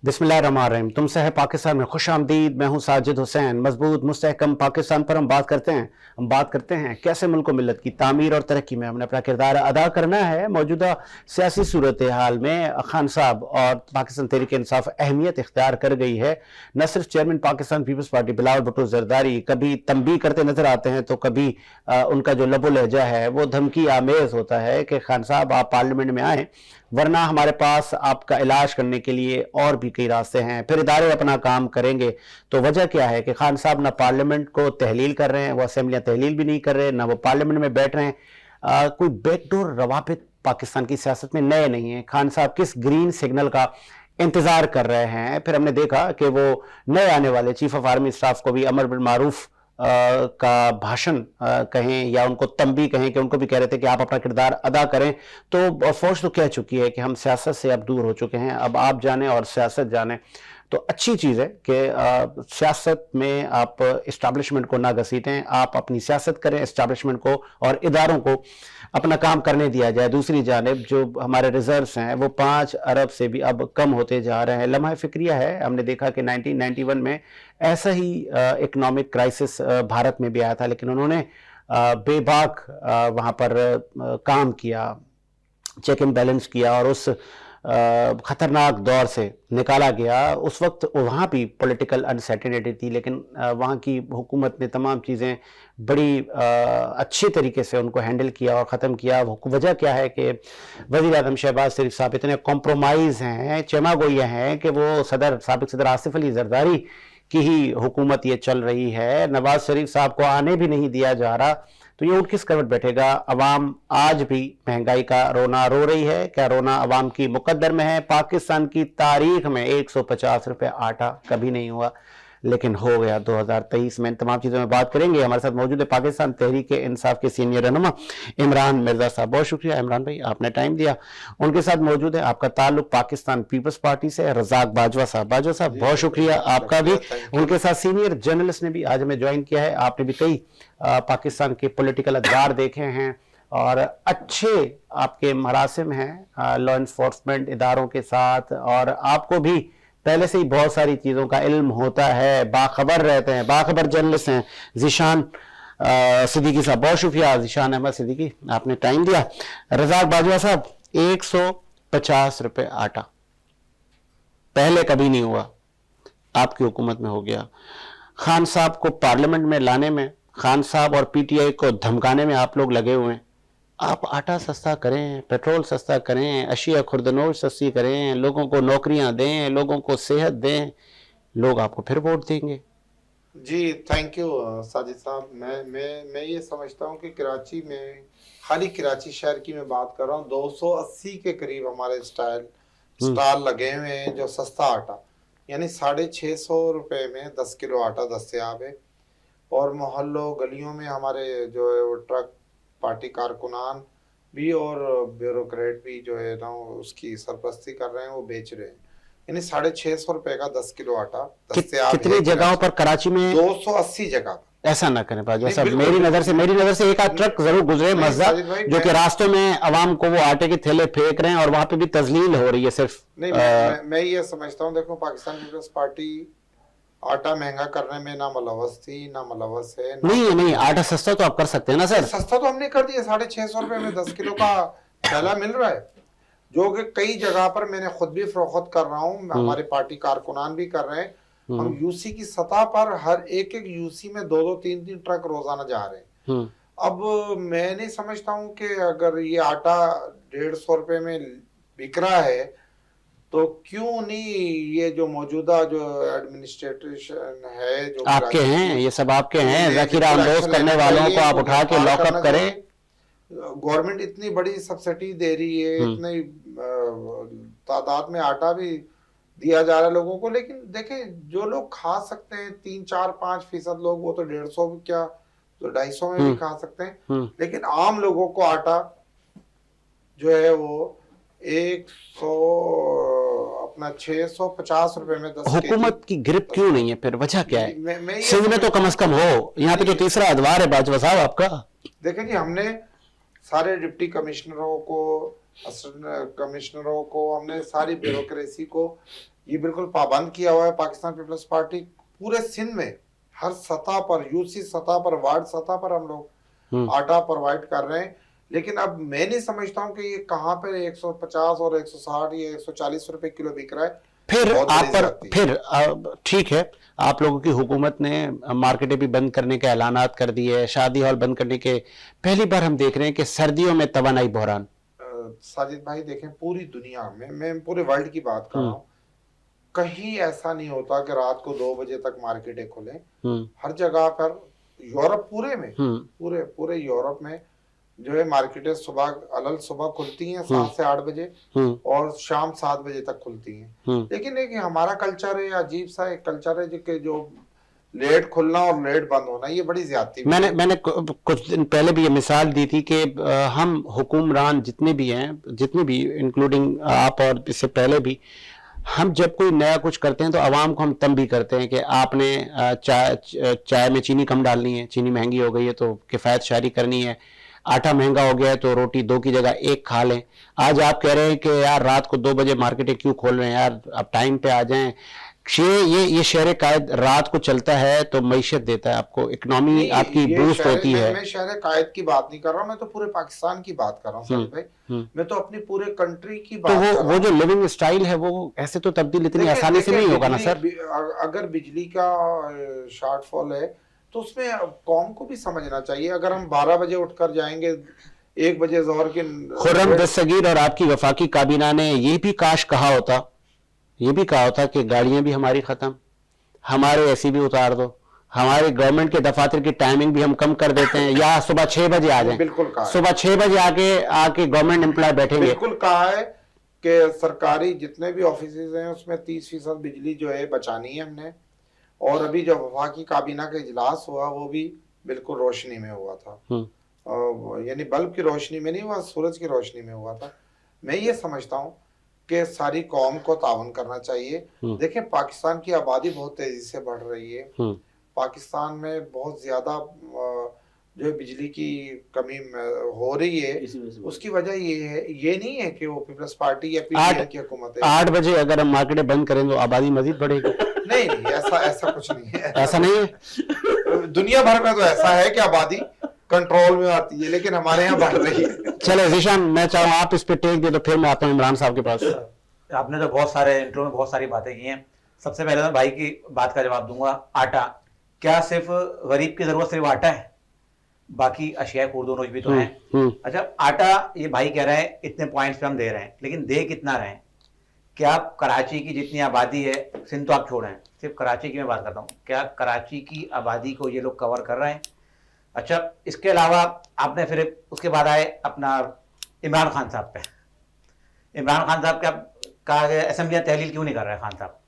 बिस्मिल्लाहिर्रहमानिर्रहीम। तुमसे है पाकिस्तान में खुश आमदीद। मैं हूं साजिद हुसैन। मजबूत मुस्तहकम पाकिस्तान पर हम बात करते हैं कैसे मुल्क मिल्लत की तामीर और तरक्की में हमने अपना किरदार अदा करना है। मौजूदा सियासी सूरत हाल में खान साहब और पाकिस्तान तहरीक इंसाफ अहमियत इख्तियार कर गई है। न सिर्फ चेयरमैन पाकिस्तान पीपल्स पार्टी बिलावल भुट्टो जरदारी कभी तंबी करते नजर आते हैं तो कभी उनका जो लबो लहजा है वो धमकी आमेज होता है कि खान साहब आप पार्लियामेंट में आए, वरना हमारे पास आपका इलाज करने के लिए और भी कई रास्ते हैं, फिर इदारे अपना काम करेंगे। तो वजह क्या है कि खान साहब ना पार्लियामेंट को तहलील कर रहे हैं, वो असेंबलियां तहलील भी नहीं कर रहे, ना वो पार्लियामेंट में बैठ रहे हैं। कोई बैकडोर रवाबित पाकिस्तान की सियासत में नए नहीं है। खान साहब किस ग्रीन सिग्नल का इंतजार कर रहे हैं। फिर हमने देखा कि वो नए आने वाले चीफ ऑफ आर्मी स्टाफ को भी अमर बिन मारूफ का भाषण कहें या उनको तंबी कहें कि उनको भी कह रहे थे कि आप अपना किरदार अदा करें। तो फौज तो कह चुकी है कि हम सियासत से अब दूर हो चुके हैं, अब आप जाने और सियासत जाने। तो अच्छी चीज़ है कि सियासत में आप इस्टेब्लिशमेंट को ना घसीटें, आप अपनी सियासत करें, इस्टेब्लिशमेंट को और इदारों को अपना काम करने दिया जाए। दूसरी जानिब जो हमारे रिजर्व्स हैं वो 5 अरब से भी अब कम होते जा रहे हैं। लम्हा फिक्रिया है। हमने देखा कि 1991 में ऐसा ही इकोनॉमिक क्राइसिस भारत में भी आया था, लेकिन उन्होंने बेबाक वहाँ पर काम किया, चेक एंड बैलेंस किया और उस खतरनाक दौर से निकाला गया। उस वक्त वहाँ भी पॉलिटिकल अनसर्टेनिटी थी, लेकिन वहाँ की हुकूमत ने तमाम चीज़ें बड़ी अच्छी तरीके से उनको हैंडल किया और ख़त्म किया। वजह क्या है कि वज़ीर आज़म शहबाज शरीफ साहब इतने कॉम्प्रोमाइज़ हैं, चमागोया हैं कि वो साबिक़ सदर आसिफ अली जरदारी की ही हुकूमत ये चल रही है। नवाज शरीफ साहब को आने भी नहीं दिया जा रहा। तो ये उठ किस करवट बैठेगा। अवाम आज भी महंगाई का रोना रो रही है। क्या रोना अवाम की मुकद्दर में है। पाकिस्तान की तारीख में 150 रुपये आटा कभी नहीं हुआ, लेकिन हो गया 2023 में। इन तमाम चीज़ों में बात करेंगे। हमारे साथ मौजूद है पाकिस्तान तहरीक इंसाफ के सीनियर रहनुमा इमरान मिर्जा साहब। बहुत शुक्रिया इमरान भाई, आपने टाइम दिया। उनके साथ मौजूद है आपका ताल्लुक पाकिस्तान पीपल्स पार्टी से रज़ाक बाजवा साहब। बाजवा साहब बहुत शुक्रिया आपका भी। उनके साथ सीनियर जर्नलिस्ट ने भी आज हमें ज्वाइन किया है। आपने भी कई पाकिस्तान के पॉलिटिकल अखबार देखे हैं और अच्छे आपके मरासिम हैं लॉ इन्फोर्समेंट इदारों के साथ, और आपको भी पहले से ही बहुत सारी चीज़ों का इल्म होता है, बाखबर रहते हैं, बाखबर जर्नलिस्ट हैं। ज़ीशान सिद्दीकी साहब, बहुत शुक्रिया ज़ीशान अहमद सिद्दीकी, आपने टाइम दिया। रज़ाक बाजवा साहब, 150 रुपये आटा पहले कभी नहीं हुआ, आपकी हुकूमत में हो गया। खान साहब को पार्लियामेंट में लाने में, खान साहब और पीटीआई को धमकाने में आप लोग लगे हुए हैं। आप आटा सस्ता करें, पेट्रोल सस्ता करें, अशिया खुर्दनोश सस्ती करें, लोगों को नौकरियां दें, लोगों को सेहत दें, लोग आपको फिर वोट देंगे। जी थैंक यू साजिद साहब। मैं ये समझता हूँ कि कराची में, खाली कराची शहर की मैं बात कर रहा हूँ, 280 के करीब हमारे स्टॉल लगे हुए हैं जो सस्ता आटा, यानी 650 रुपये में 10 किलो आटा दस्तयाब है। और मोहल्लों गलियों में हमारे जो है वो ट्रक पार्टी कारकुनान भी और ब्यूरोक्रेट भी जो है ना उसकी सरपरस्ती कर रहे हैं, वो बेच रहे हैं। यानी 650 रुपए का 10 किलो आटा दस्तयाब है। कितनी जगहों पर कराची में? 280 जगह पर। ऐसा ना करें बाजवा साहब, मेरी नजर से एक आध ट्रक जरूर गुजरे मस्जिद जो कि रास्तों में अवाम को वो आटे के थैले फेंक रहे हैं और वहां पे भी तजलील हो रही है सिर्फ। नहीं मैं ये समझता हूँ, देखो पाकिस्तान पीपल्स पार्टी आटा महंगा करने में ना मुलव्वस थी ना मुलव्वस है। नहीं आटा सस्ता तो आप कर सकते हैं ना सर। सस्ता तो हमने कर दिया, 650 रुपए में 10 किलो का थैला मिल रहा है, जो कि कई जगह पर मैंने खुद भी फरोख्त कर रहा हूँ, हमारे पार्टी कारकुनान भी कर रहे हैं। हम यूसी की सतह पर हर एक यूसी में 2-2 3-3 ट्रक रोजाना जा रहे हैं। अब मैं नहीं समझता हूँ कि अगर ये आटा 150 रुपए में बिक रहा है तो क्यों नहीं ये जो मौजूदा जो एडमिनिस्ट्रेशन है, जो आपके हैं, ये सब आपके हैं, जखीरा अंदोज करने वालों को आप उठा के लॉकअप करें। गवर्नमेंट इतनी बड़ी सब्सिडी दे रही है, इतनी तादाद में आटा भी दिया जा रहा है लोगों को, लेकिन देखें जो लोग खा सकते हैं 3-4-5% लोग, वो तो 150 क्या तो 250 में भी खा सकते हैं, लेकिन आम लोगों को आटा जो है वो 650 रुपए में 10 हुकूमत की ग्रिप क्यों नहीं है फिर? वजह क्या है? सिंध में तो कम से कम हो, यहाँ पे तो तीसरा अदवार है बाजवा साहब आपका। देखें जी, हमने सारे डिप्टी कमिश्नरों को असिस्टेंट कमिश्नरों को, हमने सारी ब्यूरोक्रेसी को ये बिल्कुल पाबंद किया हुआ है। पाकिस्तान पीपल्स पार्टी पूरे सिंध में हर सतह पर, यूसी सतह पर, वार्ड सतह पर हम लोग आटा प्रोवाइड कर रहे हैं। लेकिन अब मैं नहीं समझता हूँ कि ये कहाँ पे 150 और 160 या 140 रुपए किलो बिक रहा है। फिर बहुत आप बड़ी पर ज्यादती है। फिर ठीक है, आप लोगों की हुकूमत ने मार्केटें भी बंद करने के ऐलानात कर दिए है, शादी हॉल बंद करने के। पहली बार हम देख रहे हैं कि सर्दियों में तवानाई बहरान। साजिद भाई देखें, पूरी दुनिया में, मैं पूरे वर्ल्ड की बात कर रहा हूँ, कहीं ऐसा नहीं होता कि रात को 2 बजे तक मार्केटें खुले। हर जगह पर, यूरोप पूरे में, पूरे यूरोप में जो है मार्केटें सुबह खुलती हैं 7 से 8 बजे और शाम 7 बजे तक खुलती हैं। लेकिन एक हमारा कल्चर है, अजीब सा एक कल्चर है जो लेट खुलना और लेट बंद होना, ये बड़ी ज्यादती है। मैंने कुछ दिन पहले भी ये मिसाल दी थी कि हम हुक्मरान जितने भी हैं, जितने भी इंक्लूडिंग आप और इससे पहले भी, हम जब कोई नया कुछ करते हैं तो आवाम को हम तंबी करते हैं कि आपने चाय में चीनी कम डालनी है, चीनी महंगी हो गई है तो किफ़ायत शारी करनी है, आटा महंगा हो गया है तो रोटी 2 की जगह 1 खा लें। आज आप कह रहे हैं कि यार रात को 2 बजे मार्केटें क्यों खोल रहे हैं यार, आप टाइम पे आ जाएं। ये शहर कायद रात को चलता है तो मईशत देता है आपको, इकोनॉमी आपकी बूस्ट होती है। मैं शहर कायद की बात नहीं कर रहा हूँ, मैं तो पूरे पाकिस्तान की बात कर रहा हूँ साजिद भाई। मैं तो अपनी पूरे कंट्री की बात कर रहा हूँ। वो जो लिविंग स्टाइल है वो ऐसे तो तब्दील इतनी आसानी से नहीं होगा ना सर। अगर बिजली का शॉर्टफॉल है तो उसमें कौम को भी समझना चाहिए। अगर हम 12 बजे उठकर जाएंगे, 1 बजे जोहर के, खुर्रम दस्तगीर और आपकी वफाकी काबीना ने ये भी काश कहा होता, ये भी कहा होता कि गाड़ियां भी हमारी खत्म, हमारे एसी भी उतार दो, हमारे गवर्नमेंट के दफातर की टाइमिंग भी हम कम कर देते हैं, या सुबह 6 बजे आ जाएं। बिल्कुल कहा, सुबह 6 बजे आके गवर्नमेंट एम्प्लॉय बैठेंगे। बिल्कुल कहा है कि सरकारी जितने भी ऑफिसेज हैं उसमें 30% बिजली जो है बचानी है हमने। और अभी जब वफाकी काबीना का इजलास हुआ वो भी बिल्कुल रोशनी में हुआ था, यानी बल्ब की रोशनी में नहीं हुआ, सूरज की रोशनी में हुआ था। मैं ये समझता हूँ कि सारी कौम को तावन करना चाहिए। देखें, पाकिस्तान की आबादी बहुत तेजी से बढ़ रही है। पाकिस्तान में बहुत ज्यादा जो बिजली की कमी हो रही है। उसकी वजह ये नहीं है कि वो पीपल्स पार्टी या पीटीआई की हुकूमत है। 8 बजे अगर हम मार्केटें बंद करें तो आबादी मजीद बढ़ेगी। नहीं, ऐसा कुछ नहीं है। ऐसा नहीं है, दुनिया भर में तो ऐसा है कि आबादी कंट्रोल में आती है, लेकिन हमारे यहाँ बढ़ रही है। चलो जीशान, मैं चाहूँ आप इस पे टेक दे तो फिर मैं आता हूँ इमरान साहब के पास। आपने तो बहुत सारे इंट्रो में बहुत सारी बातें की हैं। सबसे पहले मैं भाई की बात का जवाब दूंगा। आटा, क्या सिर्फ गरीब की जरूरत सिर्फ आटा है? बाकी अशिया खुर्दोनोश भी तो हैं। अच्छा, आटा ये भाई कह रहे हैं इतने पॉइंट्स पे हम दे रहे हैं, लेकिन दे कितना रहे हैं? क्या कराची की जितनी आबादी है, सिंध तो आप छोड़ रहे हैं, सिर्फ कराची की मैं बात करता हूँ, क्या कराची की आबादी को ये लोग कवर कर रहे हैं? अच्छा, इसके अलावा आपने फिर उसके बाद आए अपना इमरान खान साहब पे। इमरान खान साहब का असेंबलियाँ तहलील क्यों नहीं कर रहे हैं? खान साहब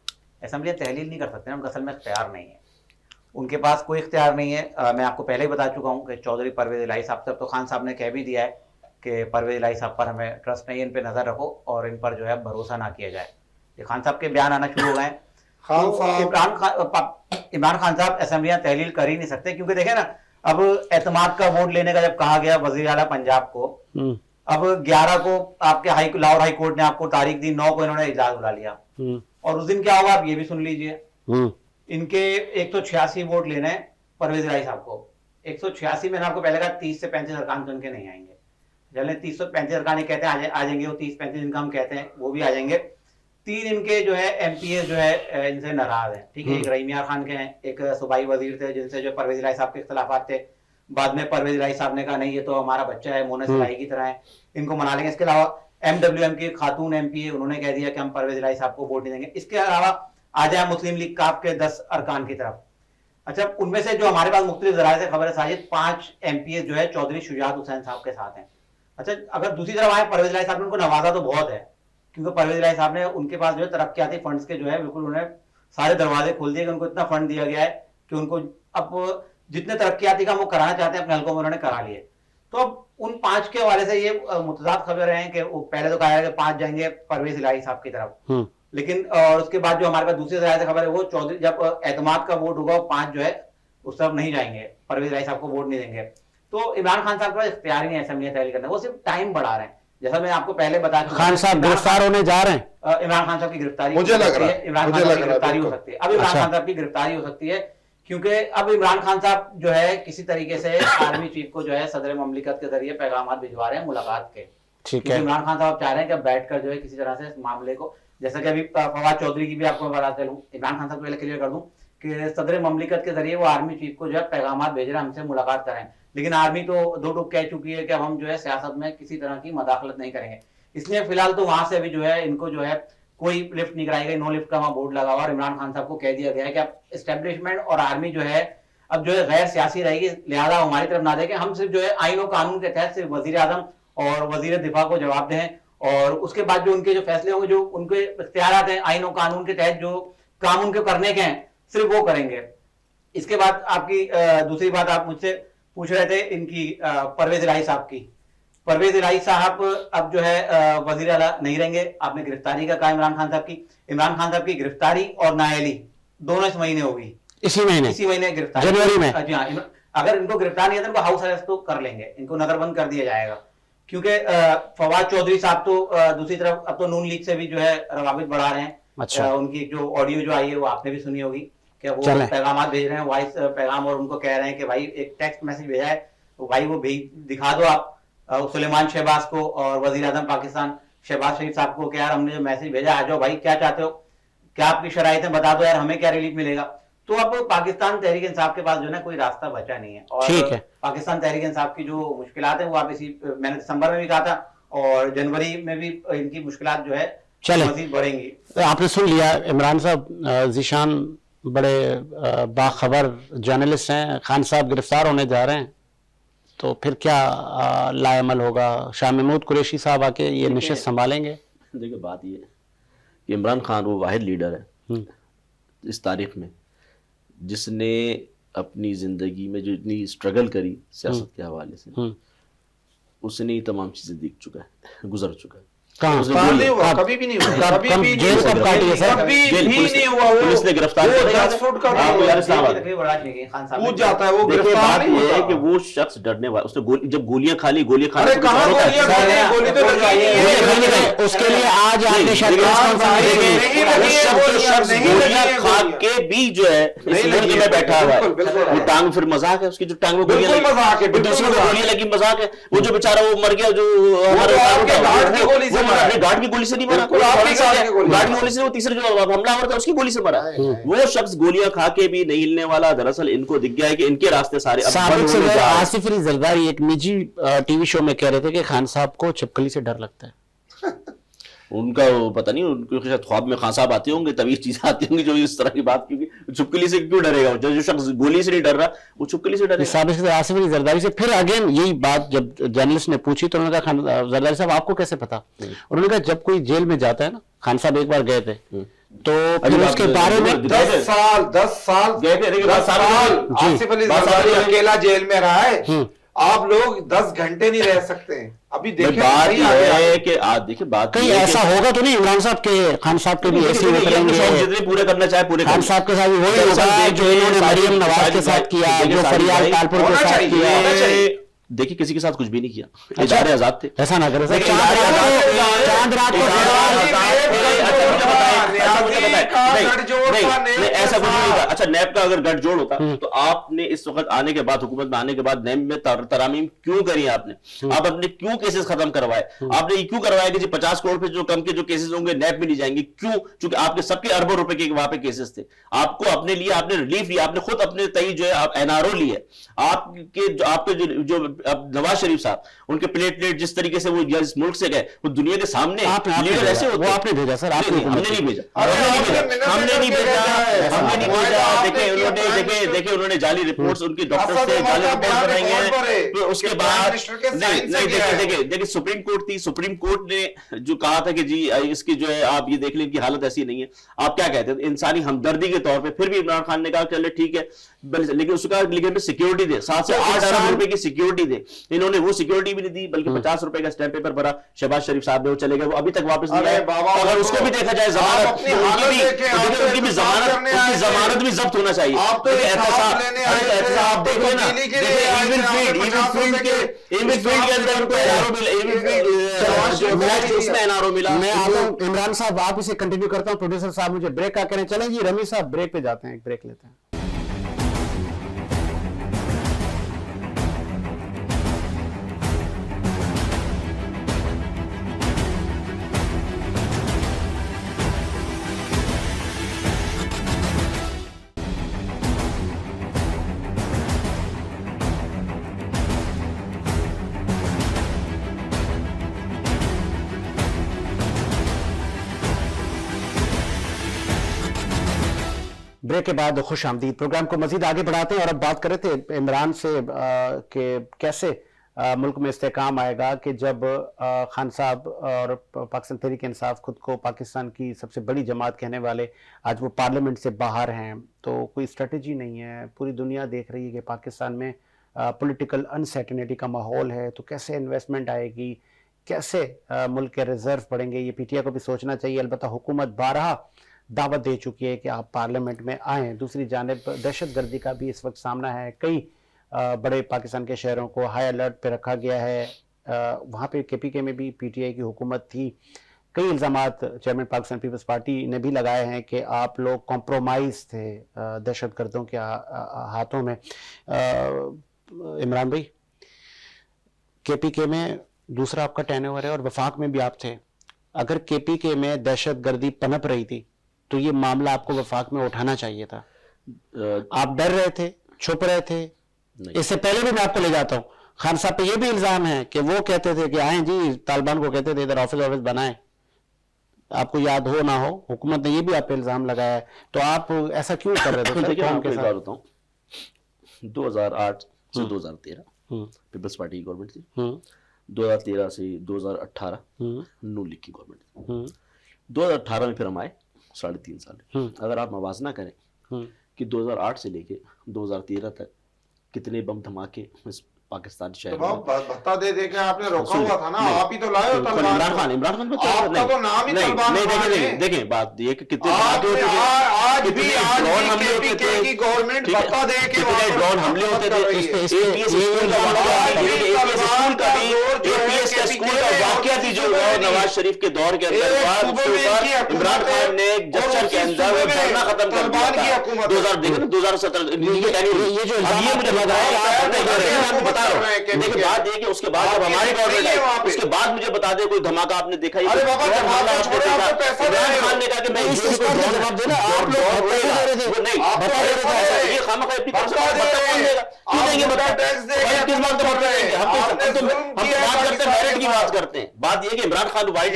असेंबलियाँ तहलील नहीं कर सकते, उनका असल में इख्तियार नहीं है, उनके पास कोई इख्तियार नहीं है। मैं आपको पहले ही बता चुका हूँ कि चौधरी परवेज इलाही साहब तक तो खान साहब ने कह भी दिया है कि परवेज इलाही साहब पर हमें ट्रस्ट नहीं है, इन पर नज़र रखो और इन पर जो है भरोसा ना किया जाए। ये खान साहब के बयान आना शुरू हो गए। इमरान खान साहब असेंबलियाँ तहलील कर ही नहीं सकते, क्योंकि देखे ना, अब एतमाद का वोट लेने का जब कहा गया वजीर आला पंजाब को, अब 11 को आपके लाहौर हाई कोर्ट ने आपको तारीख दी, 9 को इन्होंने इजलास बुला लिया, और उस दिन क्या होगा आप ये भी सुन लीजिए। इनके 186 वोट लेने हैं परवेज इलाही साहब को। 186 में आपको पहले कहा 30 से 35 अरकान तो इनके नहीं आएंगे। चले 30 से 35 अरकान कहते हैं आ जाएंगे, वो 30-35 इनका हम कहते हैं वो भी आ जाएंगे। 3 इनके जो है एमपीए जो है इनसे नाराज हैं, ठीक है। एक रहीम यार खान के हैं, एक सूबाई वजीर थे जिनसे जो परवेज इलाही साहब के इख्तलाफात थे। बाद में परवेज इलाही साहब ने कहा नहीं ये तो हमारा बच्चा है, मोनस इलाही की तरह है, इनको मना लेंगे। इसके अलावा MWM की खातून एमपीए, उन्होंने कह दिया कि हम परवेज इलाही साहब को वोट नहीं देंगे। इसके अलावा आ जाए मुस्लिम लीग काफ के 10 अरकान की तरफ। अच्छा, उनमें से जो हमारे पास मुख्तलिफ जराये से खबर है साजिद, 5 एमपीए जो है चौधरी शुजात हुसैन साहब के साथ हैं। अच्छा, अगर दूसरी तरफ आए परवेज इलाही साहब ने उनको नवाजा तो बहुत है, क्योंकि परवेज इलाही साहब ने उनके पास जो है तरक्याती फंड्स के जो है बिल्कुल उन्हें सारे दरवाजे खोल दिए कि उनको इतना फंड दिया गया है कि उनको अब जितने तरक्याती काम वो कराना चाहते हैं अपने हल्कों में उन्होंने करा लिए। तो अब उन 5 के हवाले से ये मुतजाद खबर है कि पहले तो कहा है कि 5 जाएंगे परवेज इलाही साहब की तरफ, लेकिन और उसके बाद जो हमारे पास दूसरी जराये से खबर है वो चौधरी जब एतमाद का वोट होगा 5 जो है उस तरफ नहीं जाएंगे, परवेज इलाही साहब को वोट नहीं देंगे। तो इमरान खान साहब का इख्तियार ही नहीं है असेंबली तहलील करना, वो सिर्फ टाइम बढ़ा रहे हैं। जैसा मैं आपको पहले बता चुका खान साहब गिरफ्तार होने जा रहे हैं। इमरान खान साहब की गिरफ्तारी मुझे हो लग सकती रहा है, है, इमरान मुझे खान साहब लग की रहा है, गिरफ्तारी हो बिल्कुल। सकती है। अब इमरान अच्छा। खान साहब की गिरफ्तारी हो सकती है क्योंकि अब इमरान खान साहब जो है किसी तरीके से आर्मी चीफ को जो है सदर ममलिकत के जरिए पैगाम भिजवा रहे हैं मुलाकात के। ठीक क्योंकि है। इमरान खान साहब चाह रहे हैं कि बैठकर जो है किसी तरह से इस मामले को, जैसा कि अभी फवाद चौधरी की भी आपको बता चलूं, इमरान खान साहब को पहले क्लियर कर दूं कि सदर ममलिकत के जरिए वो आर्मी चीफ को जो है पैगाम भेज रहे हैं हमसे मुलाकात करें, लेकिन आर्मी तो दो टूक कह चुकी है कि अब हम जो है सियासत में किसी तरह की मदाखलत नहीं करेंगे। इसलिए फिलहाल तो वहां से अभी जो है इनको जो है कोई लिफ्ट नहीं कराई गई, नो लिफ्ट का वहां बोर्ड लगा हुआ और इमरान खान साहब को कह दिया गया है कि अब एस्टेब्लिशमेंट और आर्मी जो है अब जो है गैर सियासी रहेगी, लिहाजा हमारी तरफ ना देखें, हम सिर्फ जो है आईन और कानून के तहत सिर्फ वजीर आजम और वजीर दिफा को जवाब दें और उसके बाद जो उनके जो फैसले होंगे, जो उनके इख्तियारात हैं आईन और कानून के तहत जो काम उनके करने के हैं सिर्फ वो करेंगे। इसके बाद आपकी दूसरी बात आप मुझसे पूछ रहे थे इनकी परवेज इलाही साहब की। परवेज इलाही साहब अब जो है वजीर आला नहीं रहेंगे। आपने गिरफ्तारी का कहा इमरान खान साहब की, इमरान खान साहब की गिरफ्तारी और नाअहली दोनों इस महीने होगी, इसी महीने गिरफ्तारी जनवरी में। जी हाँ, अगर इनको गिरफ्तार नहीं है तो इनको हाउस अरेस्ट तो कर लेंगे, इनको नजरबंद कर दिया जाएगा। क्योंकि फवाद चौधरी साहब तो दूसरी तरफ अब तो नून लीग से भी जो है रवाबित बढ़ा रहे हैं। अच्छा। उनकी जो ऑडियो जो आई है वो आपने भी सुनी होगी कि वो चलें। पैगाम भेज रहे हैं, वॉइस पैगाम, और उनको कह रहे हैं कि भाई एक टेक्स्ट मैसेज भेजा है तो भाई वो भेज दिखा दो आप सुलेमान शहबाज को और वजीर आजम पाकिस्तान शहबाज शरीफ साहब को कि यार हमने जो मैसेज भेजा आ जाओ भाई, क्या चाहते हो, क्या आपकी शराइतें बता दो यार, हमें क्या रिलीफ मिलेगा। तो अब पाकिस्तान तहरीक इंसाफ के पास जो है ना कोई रास्ता बचा नहीं है और ठीक है। पाकिस्तान तहरीक इंसाफ की जो मुश्किलात है वो आप इसी मैंने दिसंबर में भी कहा था और जनवरी में भी इनकी मुश्किलात जो है चलें। मजीद बढ़ेंगी। आपने सुन लिया इमरान साहब, जीशान बड़े बाखबर जर्नलिस्ट हैं, खान साहब गिरफ्तार होने जा रहे हैं तो फिर क्या लाएमल होगा? शाह महमूद कुरैशी साहब आके ये नशिस्त संभालेंगे? देखिए बात ये है कि इमरान खान वो वाहिद लीडर है इस तारीख में जिसने अपनी ज़िंदगी में जो इतनी स्ट्रगल करी सियासत के हवाले से, उसने ये तमाम चीज़ें देख चुका है, गुजर चुका है। कहाँ? नहीं हुआ, कभी भी नहीं हुआ, कभी भी जेल नहीं कब हुआ, काटी है सर? कभी जेल भी पुलिस ने- नहीं हुआ। वो पुलिस ने गिरफ्तार वो किया। 10 फुट का आपको यार इस्लाम जेल की तकलीफ बढ़ा दी गई, खान साहब कूद ने। जाता है वो, देखिए गिरफ्तार बात नहीं ये है होता। कि वो शख्स डरने वाला, उसने जब गोलियां खा ली, गोलियां खाने अरे से कुछ कहाँ और होता है। गोलियां खा ली? गोली तो लगी नहीं है। उसके लिए आज आपने नहीं, शायद नहीं, press नहीं, conference नहीं, देखी। नहीं लगी है गोलियां, नहीं लगी गोलियां है खा गोलियां। के भी जो है इस नहीं मुल्क लगी में है, बैठा हुआ है। बिल्कुल, बिल्कुल। वो टांग फिर मजाक है उसकी, जो टांग में गोलियां बिल्कुल मजाक है, वो बिल्कुल दूसरों को मजाक। गोलियां लगी मजाक है। वो जो बेचारा वो मर गया, जो हमारे तो आपके गार्ड की गोली से मरा है। अपने गार्ड की गोली से नहीं मरा, बिल्कुल आपके गार्ड की गोली गार्ड की गोली से, वो तीसरे जो हमलावर था उसकी गोली से मरा। वो शख्स गोलियां खा के भी नहीं हिलने वाला। दरअसल इनको दिख गया है कि इनके रास्ते सारे अब साबिक बंद होने सदर जा रहे हैं। आसिफ अली जरदारी एक निजी टीवी शो में कह रहे थे कि खान साहब को छिपकली से डर लगता है। उनका वो पता नहीं, उनको शायद ख्वाब में खान साहब आते होंगे तभी चीजें आती होंगी जो इस तरह की बात, क्योंकि छुपकली से क्यों डरेगा? जो शख्स गोली से नहीं डर रहा वो छुपकली से डरेगा। साबिक सदर आसिफ अली जरदारी से फिर अगेन यही बात जब जर्नलिस्ट ने पूछी तो उन्होंने कहा जरदारी साहब आपको कैसे पता? उन्होंने कहा जब कोई जेल में जाता है ना, खान साहब एक बार गए थे तो फिर उसके बारे में 10 साल गए थे, देखिए, 10 साल जी। आसिफ अली बात जरदारी सारी है। अकेला जेल में रहा है। आप लोग 10 घंटे नहीं रह सकते हैं। अभी देखें बात नहीं ये आगे है कि आज देखिए बात कहीं ये है कि- ऐसा होगा तो नहीं इमरान साहब के खान साहब के भी ऐसे देखिए, ये अपने उतरेंगे? शौक जितने पूरे करना चाहे पूरे खान करें। साहब के साथ भी वही दरअसल होगा जो देखिए, इन्होंने साजिद मरियम नवाज के भाई- साथ किया, देखिए, जो साजिद फरियाद भाई तालपुर के होना साथ चाहिए, किया। होना चाहिए। देखिए किसी के साथ कुछ भी नहीं किया, अच्छा। इदारे आजाद थे। ऐसा ना करें सर, देखिए, चांद इदारे रात आजाद थे। को चांद रात को इदारे फरियाद- आजाद थे। अच्छा, मुझे बताएं, अच्छा, मुझे बताएं। नहीं, ऐसा कुछ नहीं था। अच्छा, नैब का अगर गठजोड़ होता तो आपने इस वक्त आने के बाद, हुकूमत में आने के बाद नैब में तरामीम क्यों करी आपने? आप अपने क्यों केसेस खत्म करवाए? आपने ये क्यों करवाया कि 50 करोड़ पे जो कम के जो केसेस होंगे नैब में नहीं जाएंगे? क्यों? क्योंकि आपके सबके अरबों रुपए के वहां पे केसेस थे। आपको अपने लिए आपने रिलीफ लिया, आपने खुद अपने तई जो है आप एनआरओ लिए। आपके जो नवाज शरीफ साहब, उनके प्लेटलेट जिस तरीके से वो इस मुल्क से गए, वो दुनिया के सामने आपने लीडर ऐसे भेजा, होते वो हैं। आपने भेजा सर, आपने नहीं, हमने हुकूमत नहीं भेजा, अरे हमने नहीं भेजा, हमने नहीं भेजा। देखिए आपने देखिए उन्होंने जाली रिपोर्ट्स उनकी डॉक्टर असद से उमर जाली का रिपोर्ट बयान बनाई रिकॉर्ड पर है है। तो उसके कि बाद प्राइम मिनिस्टर के नहीं साइन से नहीं, गया है। देखिए सुप्रीम कोर्ट थी, सुप्रीम कोर्ट ने जो कहा था कि जी इसकी जो है आप ये देख लें इनकी हालत ऐसी नहीं है। आप क्या कहते हैं? इंसानी हमदर्दी के तौर पे फिर भी इमरान खान ने कहा चले ठीक है, लेकिन उसका लिखे में सिक्योरिटी दे, 7 से 8 अरब रुपए की सिक्योरिटी दे। इन्होंने वो सिक्योरिटी भी नहीं दी, बल्कि 50 रुपए का स्टैंप पेपर भरा। शहबाज शरीफ साहब ने वो चले गए, वो अभी तक वापस नहीं अरे आए। बाबा, अगर वो उसको तो भी देखा जाए आप जमानत, अपनी तो हालत देखें, आप तो उनकी भी इंतजार जमानत, करने उनकी आए थे। जमानत भी जब्त होना चाहिए। आप तो एहतसाब लेने आए थे, एहतसाब देख लेना, वकीली के लिए आए थे, इवन फील्ड के अंदर उनको एनआरओ मिला, उसमें एनआरओ मिला। मैं आता हूं इमरान साहब, आप इसे कंटिन्यू करता हूं, प्रोड्यूसर साहब मुझे ब्रेक का कहने चलें जी। रमी साहब ब्रेक पे जाते हैं, एक ब्रेक लेते हैं। ब्रेक के बाद खुश आमदीद। प्रोग्राम को मजीद आगे बढ़ाते हैं और अब बात कर रहे थे इमरान से कि कैसे मुल्क में इस्तेहकाम आएगा कि जब खान साहब और पाकिस्तान तहरीक इंसाफ खुद को पाकिस्तान की सबसे बड़ी जमात कहने वाले आज वो पार्लियामेंट से बाहर हैं, तो कोई स्ट्रेटजी नहीं है। पूरी दुनिया देख रही है कि पाकिस्तान में पॉलिटिकल अनसर्टेनिटी का माहौल है, तो कैसे इन्वेस्टमेंट आएगी, कैसे मुल्क के रिजर्व बढ़ेंगे, ये पीटीआई को भी सोचना चाहिए। अलबत्ता हुकूमत बारहा दावत दे चुकी है कि आप पार्लियामेंट में आएँ। दूसरी जानिब दहशत गर्दी का भी इस वक्त सामना है, कई बड़े पाकिस्तान के शहरों को हाई अलर्ट पे रखा गया है। वहाँ पे केपीके में भी पीटीआई की हुकूमत थी। कई इल्ज़ामात चेयरमैन पाकिस्तान पीपल्स पार्टी ने भी लगाए हैं कि आप लोग कॉम्प्रोमाइज़ थे दहशत गर्दों के हाथों में। इमरान भाई, केपीके में दूसरा आपका टेनओवर है और वफाक में भी आप थे। अगर केपीके में दहशत गर्दी पनप रही थी तो ये मामला आपको वफाक में उठाना चाहिए था। आप डर रहे थे, छुप रहे थे। इससे पहले भी मैं आपको ले जाता हूं, खान साहब पे ये भी इल्जाम है कि वो कहते थे कि आए जी, तालिबान को कहते थे इधर ऑफिस बनाए। आपको याद हो ना हो, हुकूमत ने ये भी आप पे इल्जाम लगाया है, तो आप ऐसा क्यों कर रहे थे? देखिए, आपको एक बात बताऊं, 2008 से 2013 पीपल्स पार्टी की गवर्नमेंट थी। 2013 से 2018 नून लीग की गवर्नमेंट थी। 2018 में फिर हम आए 3.5 साल। अगर आप मवाजना करें कि 2008 से लेके 2013 तक कितने बम धमाके इस पाकिस्तान शहर में भत्ता दे के आपने रोका हुआ था ना, आप ही तो लाए हो तलवार। इमरान खान को आपका तो नाम ही तलवार नहीं, देखें बात ये कि कितने आज भी केपीके की गवर्नमेंट भत्ता दे के ड्रोन हमले होते थे। एपीएस स्कूल का वाकया थी जो नवाज शरीफ के दौर के अंदर इमरान खान ने जस्टर के अंदर धरना खत्म कर दिया था 2017। ये जो मुझे लग रहा है, देखिए बात ये कि उसके बाद जब हमारी गवर्नमेंट आई उसके बाद मुझे बता दे कोई धमाका आपने देखा? अरे बाबा, इमरान खान ने कहा कि मैं जवाब देना, आप लोग नहीं ये खामखा क्यों देंगे? बताओ किस बात पर देंगे? हम बात करते हैं, मेरिट की बात करते हैं। बात ये कि Imran Khan white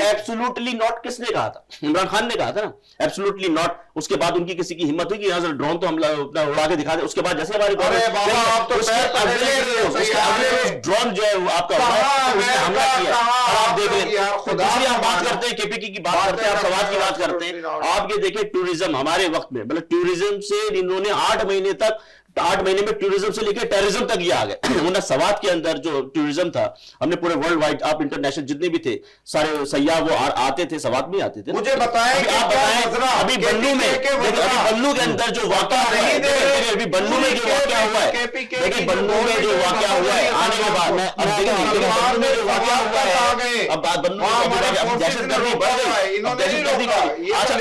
absolutely not किसने कहा था? इमरान खान ने कहा था ना, एब्सोल्युटली नॉट। उसके बाद उनकी किसी की हिम्मत हुई कि यहाँ से ड्रोन तो हम उड़ा के दिखा दे। उसके बाद जैसे हमारी ड्रोन जो है आपका हमला किया, आप देख लें। दूसरी हम बात करते हैं केपीके की बात करते हैं, आप सवाल की बात करते हैं। आप ये देखिए टूरिज्म हमारे वक्त में, मतलब टूरिज्म से इन्होंने 8 महीने में टूरिज्म से लेकर टेररिज्म तक ये आ गए। उन्हें सवात के अंदर जो टूरिज्म था, हमने पूरे वर्ल्ड वाइड, आप इंटरनेशनल जितने भी थे सारे सयाह वो आते थे, सवात में आते थे। मुझे बताएं, आप बताएं अभी बन्नू में, अभी बन्नू के अंदर जो वाकया हुआ है, अभी बन्नू में जो वाकया हुआ है, देखिए बन्नू में जो वाकया हुआ है आने के बाद, अब देखिए बन्नू में जो वाकया हुआ है, अब बात बन्नू में दहशतगर्दी बढ़ गई, दहशतगर्दी का। अच्छा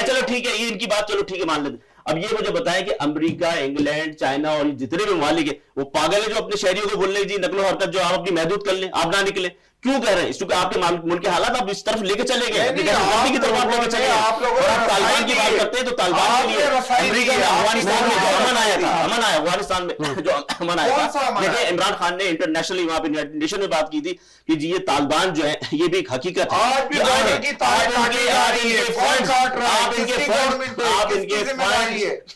चलो ठीक है, ये इनकी बात चलो ठीक है मान लेते। अब ये मुझे बताएं कि अमेरिका, इंग्लैंड, चाइना और जितने भी ममालिक है वो पागल है जो अपने शहरियों को बोल रहे जी नकलो हरकत जो आप अपनी महदूद कर लें, आप ना निकले। क्यों कह रहे हैं? क्योंकि आपके मुल्क के हालात आप इस तरफ लेके चले गए, की तरफ आप लेके चले गए। और आप तालिबान की बात करते हैं तो तालिबान के लिए अमेरिका में अफगानिस्तान में जो अमन आया था, अफगानिस्तान में जो अमन आया था, देखिए इमरान खान ने इंटरनेशनली वहां पे नेशन में बात की थी कि जी ये तालिबान जो है ये भी एक हकीकत है।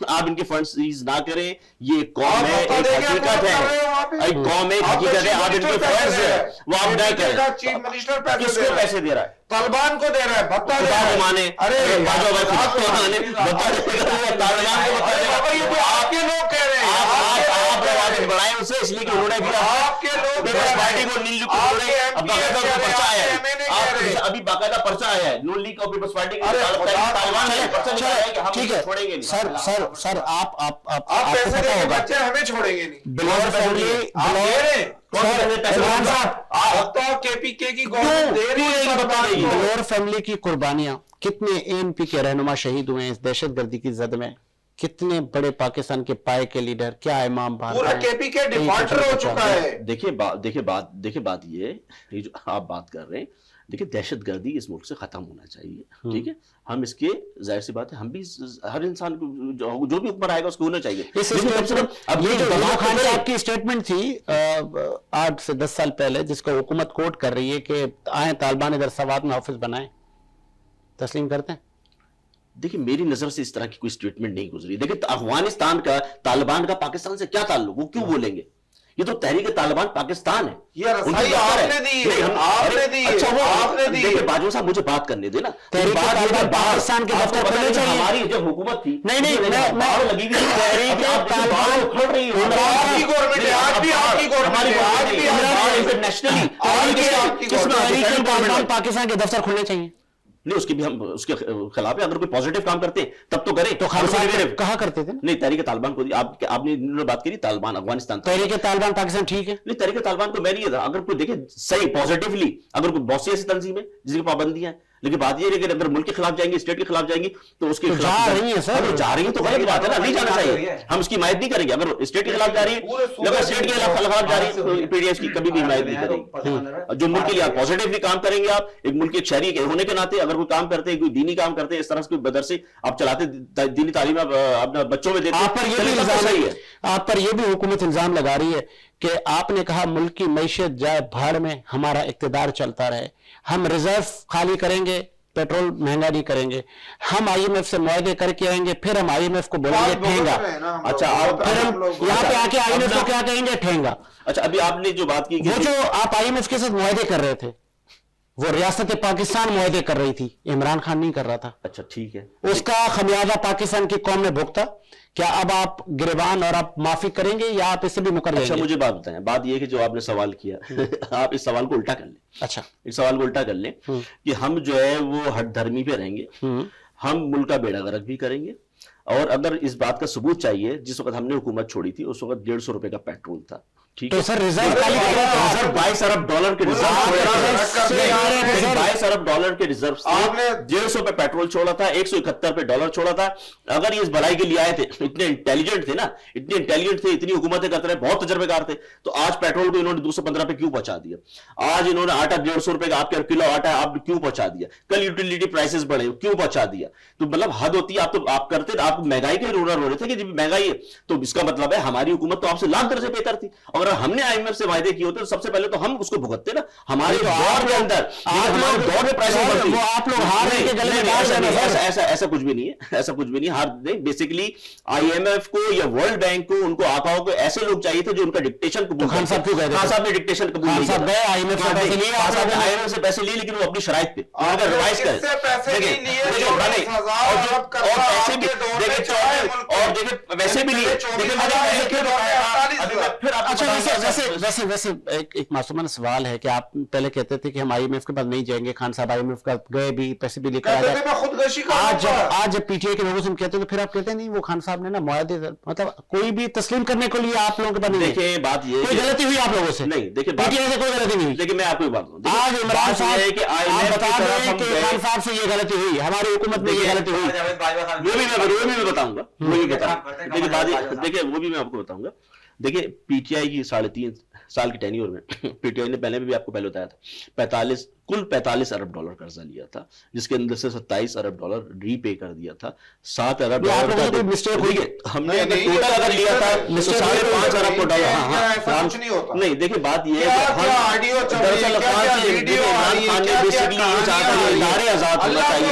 आप इनके फंड सीज ना करें, ये कौम है, एक हकीकत है, एक कौम है, हकीकत है। आप इनके फंड है वो आप ना करें। चीफ मिनिस्टर किसको पैसे दे रहा है? तालिबान को दे रहा है, भत्ता दे रहा है। माने अरे तालिबान को आपके लोग कह रहे हैं, उन्होंने वहां से बढ़ाए उससे, इसलिए कि उन्होंने भी आपके लोग पीपल्स पार्टी को नील लीग अब बाकायदा पर्चा आया है, अभी बाकायदा पर्चा आया है नून लीग और पीपल्स पार्टी के तालिबान ने पर्चा निकाला है कि हम ठीक है छोड़ेंगे नहीं। सर आप आप पैसे पता देंगे होगा बच्चे हमें छोड़ेंगे नहीं। बिलोर फैमिली आप दे रहे हैं? इमरान साहब केपीके की गवर्नमेंट दे रही है सरकार को। बिलोर फैमिली की कुर्बानियां, कितने एएनपी के रहनुमा शहीद हुए हैं इस दहशतगर्दी की जद में, कितने बड़े पाकिस्तान के पाए के लीडर, क्या इमाम पूरा केपीके डिफॉल्टर हो चुका है। देखिए बात ये जो आप बात कर रहे हैं, देखिए दहशतगर्दी इस मुल्क से खत्म होना चाहिए, ठीक है। हम इसके जाहिर सी बात है हम भी हर इंसान को जो भी ऊपर आएगा उसको होना चाहिए। अब ये जो इमरान खान साहब की स्टेटमेंट थी 8 से 10 साल पहले, जिसको हुकूमत कोट कर रही है कि आए तालिबान इधर सवात में ऑफिस बनाए, तस्लीम करते हैं? देखिए मेरी नजर से इस तरह की कोई स्टेटमेंट नहीं गुजरी। देखिए अफगानिस्तान का तालिबान का पाकिस्तान से क्या ताल्लुक, वो क्यों बोलेंगे? ये तो तहरीक तालिबान पाकिस्तान है। ये रसाई आपने दी है, आपने दी है, अच्छा वो आपने दी है। बाजवा साहब मुझे बात करने देना। तहरीक तालिबान पाकिस्तान के दफ्तर खुलने चाहिए। हमारी जब हुकूमत थी नहीं मैं लगी हुई थी, तहरीक तालिबान उखड़ रही है। आपकी गवर्नमेंट है, आज भी आपकी गवर्नमेंट है, आज भी इंटरनेशनली तहरीक तालिबान पाकिस्तान के दफ्तर खुलने चाहिए। नहीं उसकी भी हम उसके खिलाफ है। अगर कोई पॉजिटिव काम करते हैं तब तो करें। तो खान साहब कहा करते थे नहीं, तहरीक तालिबान को आपने बात करी तालिबान अफगानिस्तान, तहरीक तालिबान पाकिस्तान ठीक है। नहीं तहरीक तालिबान को मैं नहीं था। अगर कोई देखे सही पॉजिटिवली, अगर कोई बहुत सी ऐसी तंजीम है जिसकी पाबंदियां हैं, लेकिन बात ये है कि अगर मुल्क के खिलाफ जाएंगे, स्टेट के खिलाफ जाएंगी तो उसके तो खिलाफ जा रही है सर, जा रही है तो गलत बात है ना, नहीं जाना चाहिए। हम उसकी हिमायत नहीं करेंगे। अगर स्टेट के खिलाफ जा रही है, अगर स्टेट के खिलाफ जा रही है तो पीडीएस की कभी भी हिमायत नहीं करेंगे। जो मुल्क के लिए आप पॉजिटिवली काम करेंगे, आप एक मुल्क के शहरी होने के नाते अगर कोई काम करते हैं, कोई दीनी काम करते हैं, इस तरह से कोई मदरसे आप चलाते, दीनी तालीम अपने बच्चों में देते हैं, आप पर यह भी हुकूमत इल्जाम लगा रही है कि आपने कहा मुल्क की मईशत जाए भाड़ में, हमारा इक्तदार चलता रहे, हम रिजर्व खाली करेंगे, पेट्रोल महंगा नहीं करेंगे, हम आईएमएफ से मुआहदे करके आएंगे, फिर हम आईएमएफ को बोलेंगे ठेंगा। अच्छा आप फिर हम यहाँ पे आके आईएमएफ को क्या कहेंगे? ठेंगा। अच्छा अभी आपने जो बात की, वो जो आप आईएमएफ के साथ मुआहदे कर रहे थे, वो रियासत पाकिस्तान मुआहदे कर रही थी, इमरान खान नहीं कर रहा था। अच्छा ठीक है, उसका खमियाजा पाकिस्तान की कौम ने भुगता। क्या अब आप गिरबान और आप माफी करेंगे या आप इससे भी मुकर अच्छा लेंगे? मुझे बात बताएं। बात यह है कि जो आपने सवाल किया आप इस सवाल को उल्टा कर लें। अच्छा इस सवाल को उल्टा कर लें कि हम जो है वो हट धर्मी पे रहेंगे, हम मुल्क का बेड़ा गर्क भी करेंगे, और अगर इस बात का सबूत चाहिए, जिस वक्त हमने हुकूमत छोड़ी थी उस वक्त 150 रुपए का पेट्रोल था, ठीक तो है। सर रिजर्व रिजर्व 22 अरब डॉलर के रिजर्व, 22 अरब डॉलर के रिजर्व, आपने 150 पे पेट्रोल छोड़ा था, 171 पे डॉलर छोड़ा था। अगर ये इस भलाई के लिए आए थे, इतने इंटेलिजेंट थे ना, इतने इंटेलिजेंट थे, इतनी हुकूमतें करते रहे, बहुत तजर्बेकार थे, तो आज पेट्रोल को इन्होंने 215 पे क्यों पहुंचा दिया? आज इन्होंने आटा 150 रुपए का आपके किलो आटा आप क्यों पहुंचा दिया? कल यूटिलिटी प्राइसेस बढ़े क्यों पहुंचा दिया? तो मतलब हद होती है। आप तो आप करते, आप महंगाई के रोना रो रहे थे कि जब महंगाई है तो इसका मतलब है हमारी हुकूमत तो आपसे लाख दर्जे बेहतर थी। अगर हमने आईएमएफ से वायदे किए होते तो सबसे पहले तो हम उसको भुगतते ना। हमारे दौर के अंदर हमारे दौर में प्राइसेस बढ़ती, वो आप लोग हार रहे के गले में डाल रहे हैं। ऐसा कुछ भी नहीं है, ऐसा कुछ भी नहीं हार नहीं। बेसिकली आईएमएफ को या वर्ल्ड बैंक को, उनको आकाओं को ऐसे लोग चाहिए थे जो उनका डिक्टेशन कबूल। खान साहब क्यों कहते हैं? खान साहब ने डिक्टेशन कबूल नहीं किया। आईएमएफ से पैसे लिए, आईएमएफ से पैसे लिए, लेकिन वो अपनी शराइत पे अगर रिवाइज करें, और देखिए वैसे भी लिए, अच्छा वैसे एक मासूमाना सवाल है कि आप पहले कहते थे कि हम आईएमएफ के पास नहीं जाएंगे, खान साहब आईएमएफ का गए भी, पैसे भी लेकर आए। आज जब पीटीआई के लोगों से हम कहते हैं तो फिर आप कहते नहीं वो खान साहब ने ना मुआहदे, मतलब कोई भी तस्लीम करने के लिए आप लोगों के पास नहीं। देखिए बात ये कोई गलती हुई आप लोगों से? नहीं, देखिए पीटीआई से कोई गलती नहीं हुई। देखिए मैं आपको बात बताऊं, आज इमरान साहब बता रहे हैं कि खान साहब से ये गलती हुई, हमारी हुकूमत में ये गलती हुई, वो भी मैं बताऊंगा, वो भी बताऊंगा। देखिए बात, देखिए वो भी मैं आपको बताऊंगा। देखिए पीटीआई की 3.5 साल की टेन्योर में पीटीआई ने पहले भी आपको पहले बताया था कुल 45 अरब डॉलर कर्जा लिया था, जिसके अंदर से 27 अरब डॉलर रीपे कर दिया था। 7 अरब डॉलर का मिस्टेक हुई है। हमने अगर टोटल अगर लिया था तो 5.5 अरब को डॉलर। नहीं देखिए बात ये है दरअसल इमरान खान ने बेसिकली ये चाहता है इदारे आजाद होना चाहिए।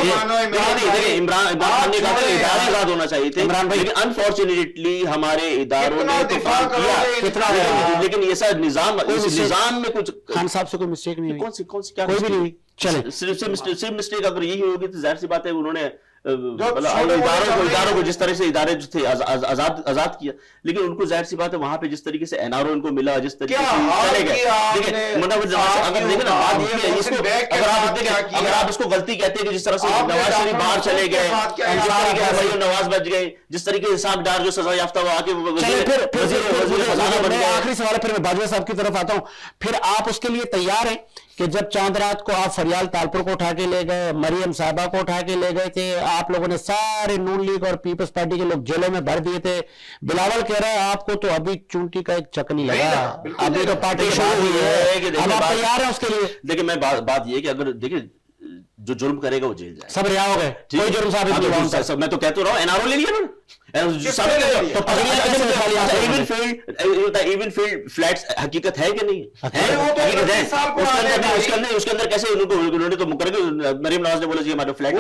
देखिए इमरान खान ने कहा इदारे आजाद होना चाहिए थे, लेकिन अनफॉर्चुनेटली हमारे इदारों ने तूफान किया कितना, लेकिन ये सब निजाम, इस निजाम में कुछ खान साहब से कोई मिस्टेक नहीं हुई। कौन सी क्या कोई भी नहीं हुई। चले सिर्फ मिस्टेक अगर यही होगी तो जाहिर सी बात है उन्होंने मतलब छोटे-मोटे इदारों को जिस तरह से इदारे जो थे आजाद किया, लेकिन उनको जाहिर सी बात है वहां पे जिस तरीके से एनआरओ इनको मिला, जिस तरीके से चले गए, देखिए मतलब अगर देखें ना बात ये है, इसको अगर आप इसको गलती कहते हैं कि जिस तरह से नवाज शरीफ बाहर चले गए, नवाज बच गए, जिस तरीके से साहब डार जो सजा याफ्ता वो आके आखिरी सवाल है, फिर मैं बाजवा साहब की तरफ आता हूं। फिर आप उसके लिए तैयार हैं कि जब चांद रात को आप फरियाल तालपुर को उठा के ले गए, मरियम साहबा को उठा के ले गए थे, आप लोगों ने सारे नून लीग और पीपल्स पार्टी के लोग जेलों में भर दिए थे, बिलावल कह रहा है आपको तो अभी चूंटी का एक चक नहीं लगा, अभी तो पार्टी शुरू हुई है, अब आप तैयार हैं उसके लिए? देखिए मैं बात ये कि अगर देखिए जो जुर्म करेगा वो जेल जाए, सब रिहा हो गए, कोई जुर्म साबित नहीं हुआ। मैं तो कहता रहा हूं एनआरओ ले लिया ना, इवन फील्ड फ्लैट्स हकीकत है कि नहीं है? उसके अंदर कैसे उन्होंने तो मुकर के मरीम नवाज ने बोला जी हमारे फ्लैट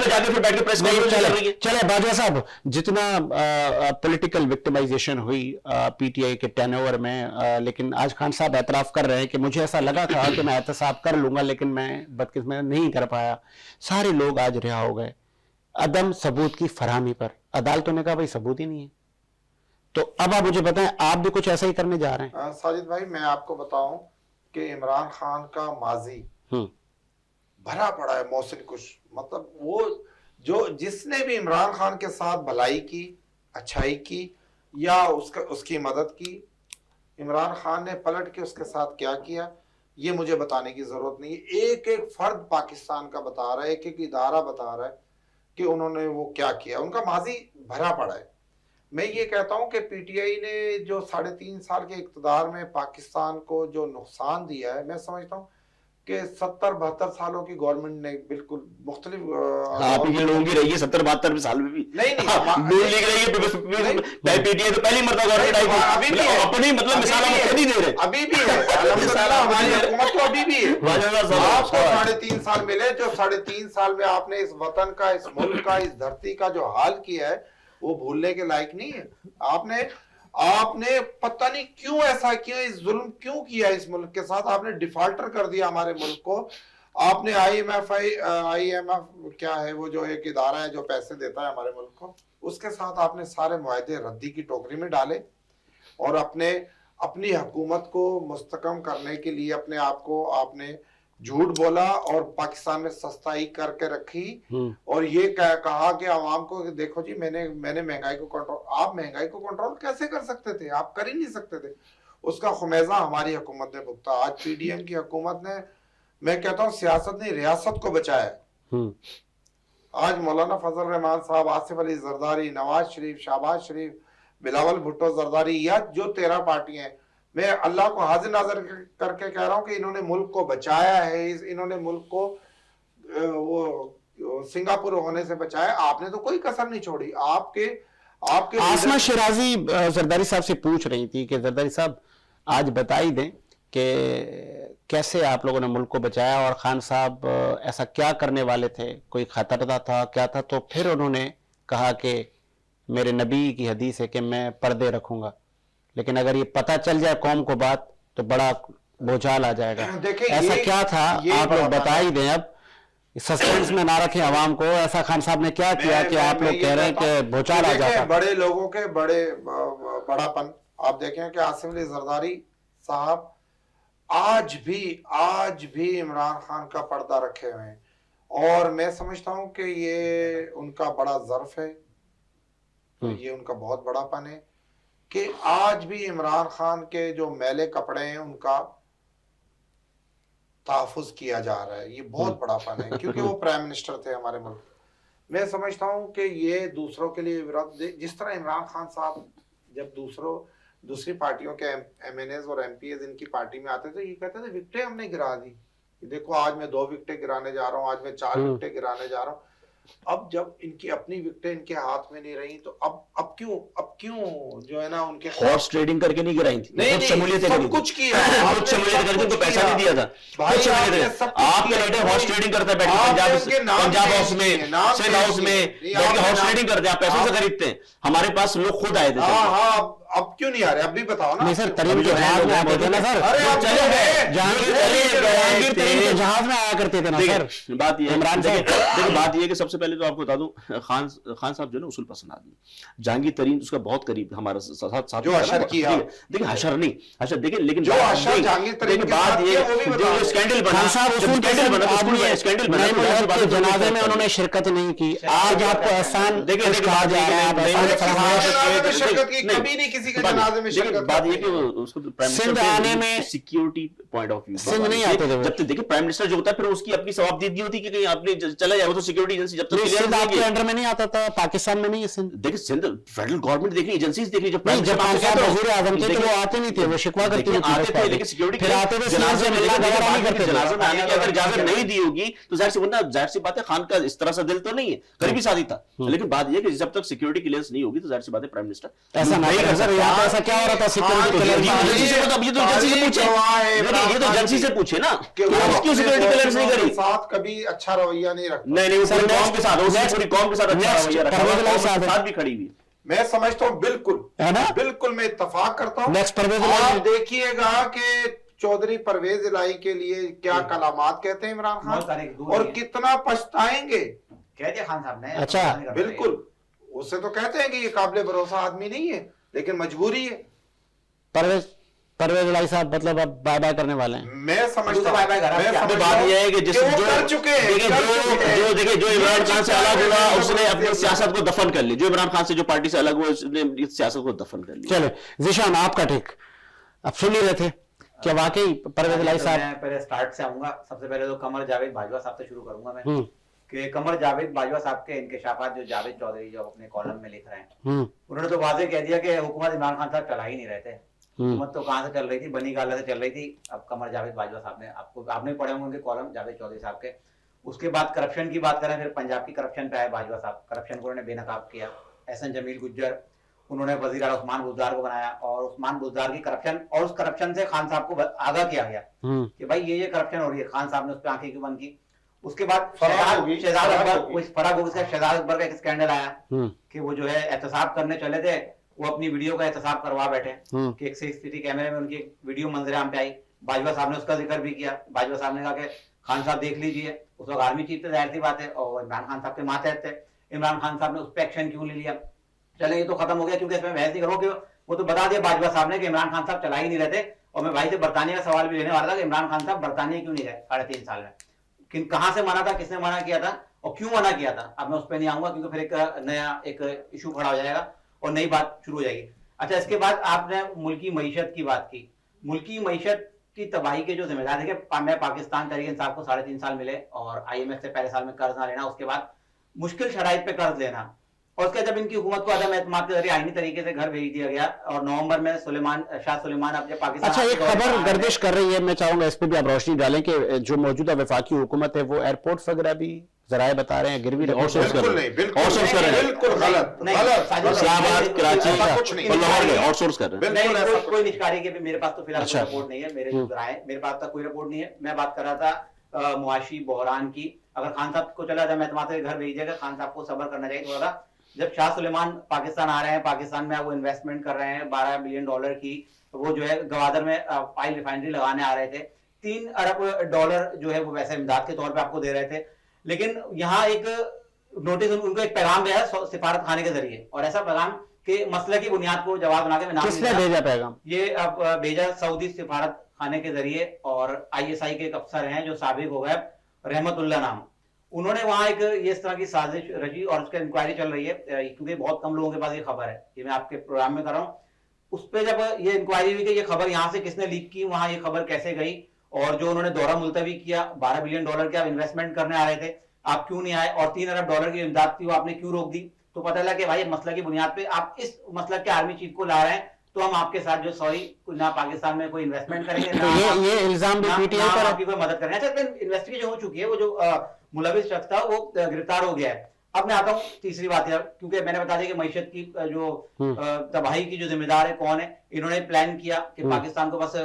जाके फिर बैठ के प्रेस कॉन्फ्रेंस। चले बाजवा साहब, जितना पॉलिटिकल विक्टिमाइजेशन हुई पीटीआई के टेनओवर में, लेकिन आज खान साहब एतराफ कर रहे हैं कि मुझे ऐसा लगा था कि मैं एहतसाब कर लूंगा लेकिन मैं बदकिस्मत नहीं कर पाया। सारे लोग आज रिहा हो गए अदम सबूत की फरहमी पर। अदालतों ने कहा भाई सबूत ही नहीं है, तो अब आप मुझे बताएं आप भी कुछ ऐसा ही करने जा रहे हैं? साजिद भाई मैं आपको बताऊं कि इमरान खान का माजी भरा पड़ा है मोहसिन कुश, मतलब वो जो जिसने भी इमरान खान के साथ भलाई की, अच्छाई की या उसकी मदद की, इमरान खान ने पलट के उसके साथ क्या किया ये मुझे बताने की जरूरत नहीं है। एक एक फर्द पाकिस्तान का बता रहा है, एक एक इदारा बता रहा है कि उन्होंने वो क्या किया, उनका माजी भरा पड़ा है। मैं ये कहता हूं कि पीटीआई ने जो 3.5 साल के इक़्तिदार में पाकिस्तान को जो नुकसान दिया है, मैं समझता हूं कि 70-72 सालों की गवर्नमेंट ने बिल्कुल मुख्तलिफ लोगों की रही है 70-72 साल में भी नहीं पीटीआई तो पहली मरतबा गवर्नमेंट आई, अभी भी अपनी मतलब मिसाल नहीं दे रहे, अभी भी है अल्हम्दुलिल्लाह हमारी हुकूमत तो अभी भी है। आपको 3.5 साल मिले, जो 3.5 साल में आपने इस वतन का, इस मुल्क का, इस धरती का जो हाल किया है वो भूलने के लायक नहीं है। आपने पता नहीं क्यों ऐसा किया, इस जुल्म क्यों किया इस मुल्क के साथ, आपने डिफॉल्टर कर दिया हमारे मुल्क को। आपने आईएमएफ क्या है वो जो एक इदारा है जो पैसे देता है हमारे मुल्क को, उसके साथ आपने सारे मुआहदे रद्दी की टोकरी में डाले और अपनी हुकूमत को मुस्तकम करने के लिए अपने आप को आपने झूठ बोला और पाकिस्तान में सस्ताई करके रखी और ये कहा कि आवाम को कि देखो जी मैंने महंगाई को कंट्रोल, आप महंगाई को कंट्रोल कैसे कर सकते थे? आप कर ही नहीं सकते थे। उसका खुमेजा हमारी हुकूमत ने भुगता। आज पीडीएम की हुकूमत ने, मैं कहता हूँ सियासत ने रियासत को बचाया। आज मौलाना फजल रहमान साहब, आसिफ अली जरदारी, नवाज शरीफ, शहबाज शरीफ, बिलावल भुट्टो जरदारी या जो 13 पार्टियां, मैं अल्लाह को हाजिर नाजर करके कह रहा हूं कि इन्होंने मुल्क को बचाया है, इन्होंने मुल्क को वो सिंगापुर होने से बचाया। आपने तो कोई कसर नहीं छोड़ी। आपके आसमा शिराजी जरदारी साहब से पूछ रही थी कि जरदारी साहब आज बता ही दें कि कैसे आप लोगों ने मुल्क को बचाया और खान साहब ऐसा क्या करने वाले थे, कोई खतरा था क्या था? तो फिर उन्होंने कहा कि मेरे नबी की हदीस है कि मैं पर्दे रखूंगा, लेकिन अगर ये पता चल जाए कौम को बात तो बड़ा भूचाल आ जाएगा। ऐसा क्या था आप लोग बता ही दें, अब सस्पेंस में ना रखें आवाम को। ऐसा खान साहब ने क्या किया कि आप लोग कह रहे हैं कि भूचाल आ जाता? बड़े लोगों के बड़ापन आप देखें कि आसिफ अली जरदारी साहब आज भी इमरान खान का पर्दा रखे हुए हैं और मैं समझता हूं कि ये उनका बड़ा ज़र्फ है, ये उनका बहुत बड़ापन है कि आज भी इमरान खान के जो मैले कपड़े हैं उनका तहफ़्फ़ुज़ किया जा रहा है। ये बहुत बड़ापन है क्योंकि वो प्राइम मिनिस्टर थे हमारे मुल्क। मैं समझता हूं कि ये दूसरों के लिए जिस तरह इमरान खान साहब जब दूसरी पार्टियों के एमएनएज और एमपीएज इनकी पार्टी में आते थे, ये कहते थे विकेटें हमने गिरा दी, देखो आज मैं 2 विकेटें गिराने जा रहा हूँ, आज मैं 4 विकेटें गिराने जा रहा हूँ। अब जब इनकी अपनी विकेटें इनके हाथ में नहीं रही तो अब क्यों जो है ना उनके हॉर्स ट्रेडिंग करके नहीं गिराई थी, नहीं सब कुछ किया, उनको पैसा नहीं दिया था। आपके बेटे हॉर्स ट्रेडिंग करते हैं, पंजाब हाउस में, सिंध हाउस में बैठ के हॉर्स ट्रेडिंग करते हैं, आप पैसों से खरीदते हैं। हमारे पास लोग खुद आए थे। अब क्यों नहीं आ रहे? अब भी बताओ ना। नहीं सर, तरीन के जहाज में आते थे ना सर। अरे अब चले गए। गए। जहांगीर तरीन के जहाज में आया करते थे ना सर। देखिए बात ये है, इमरान साहब। देखिए बात ये है कि सबसे पहले तो आपको बता दूं, खान साहब जो है ना उसूल पसंद आदमी, जहांगीर तरीन उसका बहुत करीब हमारा साथ जो हशर किया। देखिए हशर नहीं, अच्छा देखिए, लेकिन जो हशर जहांगीर तरीन के बात साथ ये किया, वो भी बताओ। जो स्कैंडल बना, खान साहब उसूल स्कैंडल बना, स्कैंडल बना, के जनाजे में उन्होंने शिरकत नहीं की। आज आपको एहसान देखिए कहा जा रहा है, आप एहसान फरमाया। शिरकत की कभी नहीं, किसी के जनाजे में शिरकत बात ये कि उसको प्राइम सिंध आने में security point of view Sindh नहीं आते थे वो। जब तक देखिए प्राइम मिनिस्टर जो होता है फिर उसकी अपनी जवाबदेही होती है कि कहीं आपने चला जाए, वो तो सिक्योरिटी एजेंसी जब तक नहीं, clear सिंध नहीं आपके होगी। अंडर में नहीं आता था, पाकिस्तान में नहीं है सिंध। देखिए सिंध फेडरल गवर्नमेंट देख रही, एजेंसीज देख रही, जब नहीं, जब खान साहब वजीर आजम थे तो देखिए- वो आते नहीं थे, वो शिकवा करते देखिए, थे। आते थे लेकिन सिक्योरिटी फिर आते थे, जनाजे से में मिलना वगैरह नहीं करते थे। जनाजे में आने की अगर इजाजत नहीं दी होगी तो जाहिर सी बात है खान का इस तरह से दिल तो नहीं है, करीबी शादी था, लेकिन बात यह कि जब तक सिक्योरिटी क्लियरेंस नहीं होगी तो जाहिर सी बात है प्राइम मिनिस्टर ऐसा नहीं कर सर, यहाँ पे ऐसा क्या हो रहा था? सिक्योरिटी एजेंसी से मतलब ये तो एजेंसी से पूछे, ये तो एजेंसी से पूछे ना कि उसकी सिक्योरिटी क्लियरेंस नहीं करी। साथ कभी अच्छा रवैया नहीं रखता। नहीं वो पूरी कौम के साथ, उसने पूरी कौम के साथ अच्छा रवैया रखा, परवेज कौम साहब के साथ भी खड़ी हुई। मैं समझता हूँ बिल्कुल है ना? बिल्कुल मैं इत्तेफाक करता हूँ। नेक्स्ट परवेज आप इलाही। देखिएगा कि चौधरी परवेज इलाही के लिए क्या कलामात कहते हैं इमरान बहुत सारे खान, दूर और नहीं है। कितना पछताएंगे। कह दिया खान साहब ने। अच्छा, ऐसा नहीं करना चाहिए। बिल्कुल, उससे तो कहते हैं कि ये काबिल भरोसा आदमी नहीं है, लेकिन मजबूरी है। परवेज इलाही साहब मतलब अब बाय बाय करने वाले हैं। मैं समझता तो बाय बाय करा, मैं क्या? समझता बात हूं यह है कि जिस वो जो कर चुके हैं, देखिए कर चुके हैं। जो देखिए जो इमरान खान से अलग हुआ उसने अपनी ये सियासत को दफन कर ली, जो इमरान खान से जो पार्टी से अलग हुआ उसने इस सियासत को दफन कर लिया। चले जिशान, आपका टेक अब सुन ही रहे थे क्या वाकई परवेज इलाही साहब? मैं पहले स्टार्ट से आऊंगा। सबसे पहले तो कमर जावेद बाजवा साहब से शुरू करूंगा मैं कि कमर जावेद बाजवा साहब के इंकशाफात जो जावेद चौधरी जो अपने कॉलम में लिख रहे हैं, उन्होंने तो वाजे कह दिया कि हुकूमत इमरान खान साहब चला ही नहीं रहे थे। हुकूमत तो कहां से चल रही थी, बनी गाला से चल रही थी। अब कमर जावेद बाजवा साहब ने, आपने पढ़े होंगे उनके कॉलम जावेद चौधरी साहब के। उसके बाद करप्शन की बात करें, फिर पंजाब की करप्शन पे आए बाजवा साहब। करप्शन को उन्होंने बेनकाब किया। एहसन जमील गुज्जर, उन्होंने वजीर आला उस्मान बुज़दार को बनाया और उस्मान बुज़दार की करप्शन, और उस करप्शन से खान साहब को आगाह किया गया कि भाई ये करप्शन हो रही है। खान साहब ने उस पर आंखें क्यों बंद की। उसके बाद शहजाद अकबर, फराग होगी, शहजाद अकबर का एक स्कैंडल आया कि वो जो है एहतसाब करने चले थे, वो अपनी वीडियो का एहतसाब करवा बैठे कि एक सीसीटीवी कैमरे में उनकी वीडियो मंजरेआम पे आई। बाजवा साहब ने उसका जिक्र भी किया। बाजवा साहब ने कहा कि खान साहब देख लीजिए, उस वक्त आर्मी चीफ थे, जाहिर सी बात है, और इमरान खान साहब के मातहत थे। इमरान खान साहब ने उस पर एक्शन क्यों ले लिया? चले ये तो खत्म हो गया, क्योंकि इसमें बहस नहीं करो कि वो तो बता दिया बाजवा साहब ने कि इमरान खान साहब चला ही नहीं रहे थे। और मैं भाई से बरतानिया का सवाल भी लेने वाला था कि इमरान खान साहब बरतानिया क्यों नहीं गए 3.5 साल में? कहां से मना था, किसने मना किया था और क्यों मना किया था? अब मैं उस पर नहीं आऊंगा क्योंकि फिर एक नया एक इशू खड़ा हो जाएगा और नई बात शुरू हो जाएगी। अच्छा, इसके बाद आपने मुल्की मईशत की बात की। मुल्की मईशत की तबाही के जो जिम्मेदार थे, मैं पाकिस्तान तहरीक इंसाफ को 3.5 साल मिले और IMF से पहले साल में कर्ज ना लेना, उसके बाद मुश्किल शराइत पे कर्ज लेना, और उसके जब इनकी हुकूमत को अदम एतमाद के जरिए आईनी तरीके से घर भेज दिया गया और नवंबर में शाह सुलेमान अब जब पाकिस्तान। अच्छा, एक खबर गर्दिश कर रही है, मैं चाहूंगा इस पर भी आप रोशनी डालें कि जो मौजूदा वफाकी हुकूमत है वो एयरपोर्ट वगैरह भी जराए बता रहे हैं गिरवी और सोर्स कर रहे हैं, बिल्कुल और सोर्स कर रहे हैं, बिल्कुल गलत नहीं, गलत। इस्लामाबाद, कराची ऐसा कुछ नहीं। और लाहौर गए और सोर्स कर रहे हैं। बिल्कुल ऐसा कोई निष्कारी के भी मेरे पास तो फिलहाल अच्छा। कोई रिपोर्ट नहीं है। मेरे पास तक कोई रिपोर्ट नहीं है। मैं बात कर रहा था मुआशी बहरान की। अगर खान साहब को चला जाए, मैं तुम्हारे घर भेजिएगा, खान साहब को सब्र करना चाहिए थोड़ा सा। जब शाह सुलेमान पाकिस्तान आ रहे हैं, पाकिस्तान में वो इन्वेस्टमेंट कर रहे हैं $12 बिलियन की, वो जो है गवादर में ऑयल रिफाइनरी लगाने आ रहे थे। $3 अरब जो है वो वैसे इमदाद के तौर पे आपको दे रहे थे। लेकिन यहाँ एक नोटिस, उनको एक पैगाम गया है सिफारत खाने के जरिए, और ऐसा पैगाम कि मसले की बुनियाद को जवाब बना के, किसने भेजा पैगाम? ये अब भेजा सऊदी सिफारत खाने के जरिए, और ISI के एक अफसर हैं जो साबिक हो गए, रहमतुल्लाह नाम। उन्होंने वहां एक ये इस तरह की साजिश रची और उसकी इंक्वायरी चल रही है, क्योंकि बहुत कम लोगों के पास ये खबर है, ये मैं आपके प्रोग्राम में कर रहा हूँ। उस पर जब ये इंक्वायरी हुई कि ये खबर यहाँ से किसने लीक की, वहां ये खबर कैसे गई, और जो उन्होंने दौरा मुलतवी किया, $12 बिलियन के आप इन्वेस्टमेंट करने आ रहे थे, आप क्यों नहीं आए, और $3 अरब की इमदाद थी वो आपने क्यों रोक दी? तो पता लगा कि भाई मसला की बुनियाद पे आप इस मसला के आर्मी चीफ को ला रहे हैं, तो हम आपके साथ जो ना पाकिस्तान में कोई इन्वेस्टमेंट करेंगे, तो ये इल्जाम भी PTI पर आपकी कोई मदद करेंगे। अच्छा, इन्वेस्टिगेशन हो चुकी है, वो जो मुलविस शख्स था वो गिरफ्तार हो गया है। अब मैं आता हूँ तीसरी बात है, क्योंकि मैंने बता दिया कि मईशत की जो तबाही की जो जिम्मेदार है कौन है। इन्होंने प्लान किया कि पाकिस्तान को बस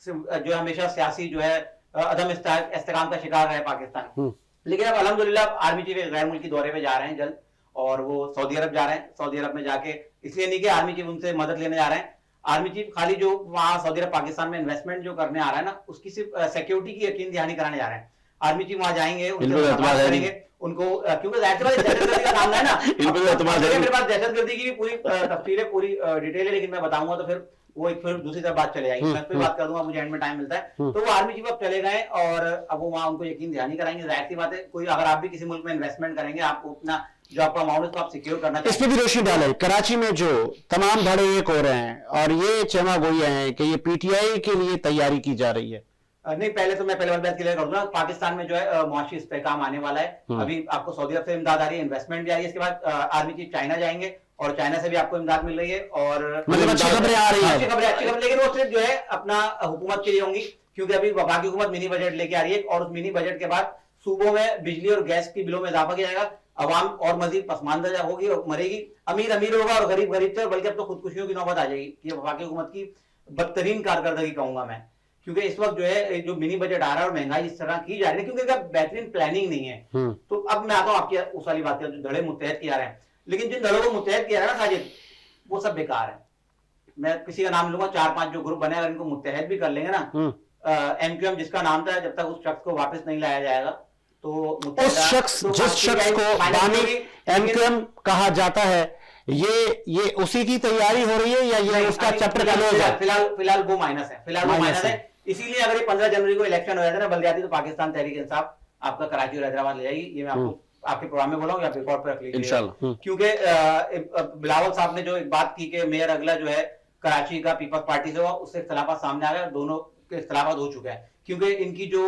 जो हमेशा सियासी जो है अदम इस्तेकाम का शिकार है पाकिस्तान। लेकिन अब अल्हम्दुलिल्लाह आर्मी चीफ गैर मुल्की दौरे पे जा रहे हैं जल्द, और वो सऊदी अरब जा रहे हैं। सऊदी अरब में जाके इसलिए नहीं कि आर्मी चीफ उनसे मदद लेने जा रहे हैं, आर्मी चीफ खाली जो वहां सऊदी अरब पाकिस्तान में इन्वेस्टमेंट जो करने आ रहा है ना, उसकी सिर्फ सिक्योरिटी की यकीन दहानी कराने जा रहे हैं। आर्मी चीफ वहां जाएंगे, उनसे मुलाकात करेंगे, उनको क्योंकि दहशतगर्दी का मामला है ना, मेरे पास दहशतगर्दी की भी पूरी तफसील है, पूरी डिटेल है, लेकिन मैं बताऊंगा तो फिर वो एक फिर दूसरी तरफ बात चले जाएगी। मैं फिर बात कर दूंगा, मुझे एंड में टाइम मिलता है। तो वो आर्मी चीफ अब चले गए और अब वो वहां उनको यकीन दहानी कराएंगे। जाहिर सी बात है, कोई अगर आप भी किसी मुल्क में इन्वेस्टमेंट करेंगे, आपको अपना जो आपका अमाउंट है आप सिक्योर करना इस पे भी रोशनी डालें। कराची में जो तमाम धड़े एक हो रहे हैं और ये चमा गोइयां हैं कि ये पीटीआई के लिए तैयारी की जा रही है। नहीं, पहले तो मैं पहले बात क्लियर कर दूंगा, पाकिस्तान में जो है मुआशी इस्तेहकाम आने वाला है। अभी आपको सऊदी अरब से इमदाद आ रही है, इन्वेस्टमेंट भी आ रही है। इसके बाद आर्मी चीफ चाइना जाएंगे और चाइना से भी आपको इमदाद मिल रही है। और मतलब अच्छी खबरें आ रही है, अच्छी खबरें, लेकिन वो सिर्फ जो है अपना हुकूमत के लिए होंगी, क्योंकि अभी वफाकी हुकूमत मिनी बजट लेके आ रही है और उस मिनी बजट के बाद सूबों में बिजली और गैस की बिलों में इजाफा किया जाएगा। अवाम और मजीद पसमानदा होगी और मरेगी, अमीर अमीर होगा और गरीब गरीब से, बल्कि अब तो खुदकुशियों की नौबत आ जाएगी। ये वफाकी हुकूमत की बदतरीन कारकर्दगी कहूंगा मैं, क्योंकि इस वक्त जो है जो मिनी बजट आ रहा है और महंगाई इस तरह की जा रही है, क्योंकि इनका बेहतरीन प्लानिंग नहीं है। तो अब मैं आता हूँ आपकी उस वाली बात, जो धड़े मुत्तहद किया रहे हैं, लेकिन जिन धड़ों को मुत्तहद किया है ना साजिद, वो सब बेकार है। मैं किसी का नाम लूंगा, 4-5 जो ग्रुप बने, अगर इनको मुत्तहद भी कर लेंगे ना, MQM जिसका नाम था, जब तक उस शख्स को वापस नहीं लाया जाएगा तो उस शख्स जिस शख्स को बानी MQM कहा जाता है, ये उसी की तैयारी हो रही है या ये उसका चैप्टर क्लोज है? फिलहाल वो माइनस है, फिलहाल वो माइनस है। इसीलिए अगर ये 15 जनवरी को इलेक्शन हो जाता है ना बल्दियाती, तो पाकिस्तान तहरीक इंसाफ आपका कराची और हैदराबाद ले जाएगी। ये मैं आपको आपके प्रोग्राम में बोला हूँ, या रिकॉर्ड पर रख लीजिए इंशाल्लाह। क्योंकि बिलावल साहब ने जो एक बात की कि मेयर अगला जो है कराची का पीपल्स पार्टी से हुआ, उससे इख्तलाफात सामने आ गया, दोनों के इख्तलाफात हो चुके हैं, क्योंकि इनकी जो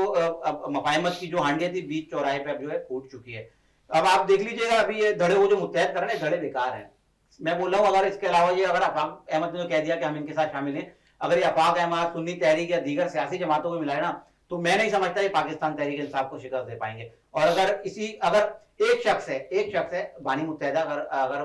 मफाहमत की जो हांडियां थी बीच चौराहे पे अब जो है फूट चुकी है। अब आप देख लीजिएगा, अभी ये धड़े वो जो मुत्तहद कर रहे हैं, धड़े बेकार हैं। मैं बोल रहा हूँ, अगर इसके अलावा ये अगर अफाक अहमद ने जो कह दिया कि हम इनके साथ शामिल हैं, अगर ये अफाक अहमद, सुन्नी तहरीक या दीगर सियासी जमातों को मिलाए ना, तो मैं नहीं समझता ये पाकिस्तान तहरीक इंसाफ को शिकस्त दे पाएंगे। और अगर एक शख्स है बानी मुत्तहदा, अगर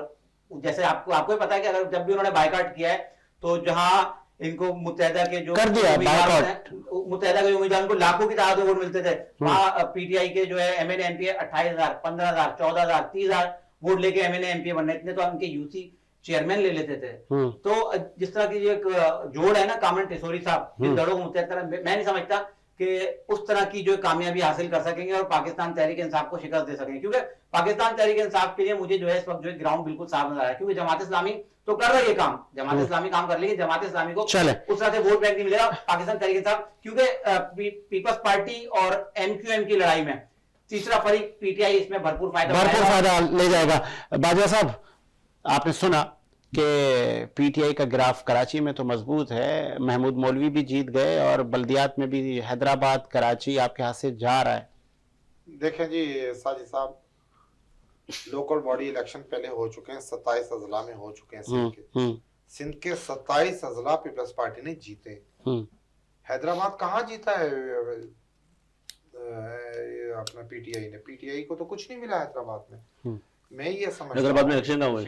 जैसे आपको पता है कि अगर जब भी उन्होंने बायकॉट किया है, तो जहां इनको मुत्तहदा के जो मुत्तहदा के उम्मीदवार को लाखों की तादाद में वोट मिलते थे, वहां पीटीआई के जो है MNA MPA 28,000, 15,000, 14,000, 30,000 वोट लेके MNA MPA बनने, इतने तो उनके यूसी चेयरमैन ले लेते थे। तो जिस तरह की एक जोड़ है ना कामन टिसोरी साहब, जिन दलों को मुत्तहद कर, मैं नहीं समझता कि उस तरह की जो कामयाबी हासिल कर सकेंगे और पाकिस्तान तहरीक इंसाफ को शिकस्त दे सकेंगे। क्योंकि पाकिस्तान तहरीक इंसाफ के लिए मुझे जो है इस वक्त जो है ग्राउंड बिल्कुल साफ नजर आ रहा है, क्योंकि जमात इस्लामी तो कर रही है काम, जमात इस्लामी काम कर लेगी, जमात इस्लामी को उस तरह से वोट बैंक नहीं मिलेगा। पाकिस्तान तहरीक इंसाफ, क्योंकि पीपल्स पार्टी और MQM की लड़ाई में तीसरा फरीक PTI इसमें भरपूर फायदा ले जाएगा। बाजवा साहब, आपने सुना कि PTI का ग्राफ कराची में तो मजबूत है, महमूद मौलवी भी जीत गए और बल्दियात में भी हैदराबाद कराची आपके हाथ से जा रहा है। देखें जी साजिद साहब, लोकल बॉडी इलेक्शन पहले हो चुके हैं, 27 अजला में हो चुके हैं सिंध के 27 अजला पीपल्स पार्टी ने जीते। हैदराबाद कहाँ जीता है अपना PTI को तो कुछ नहीं मिला हैदराबाद में। मैं ये समझ हैदराबाद में इलेक्शन ना हुए,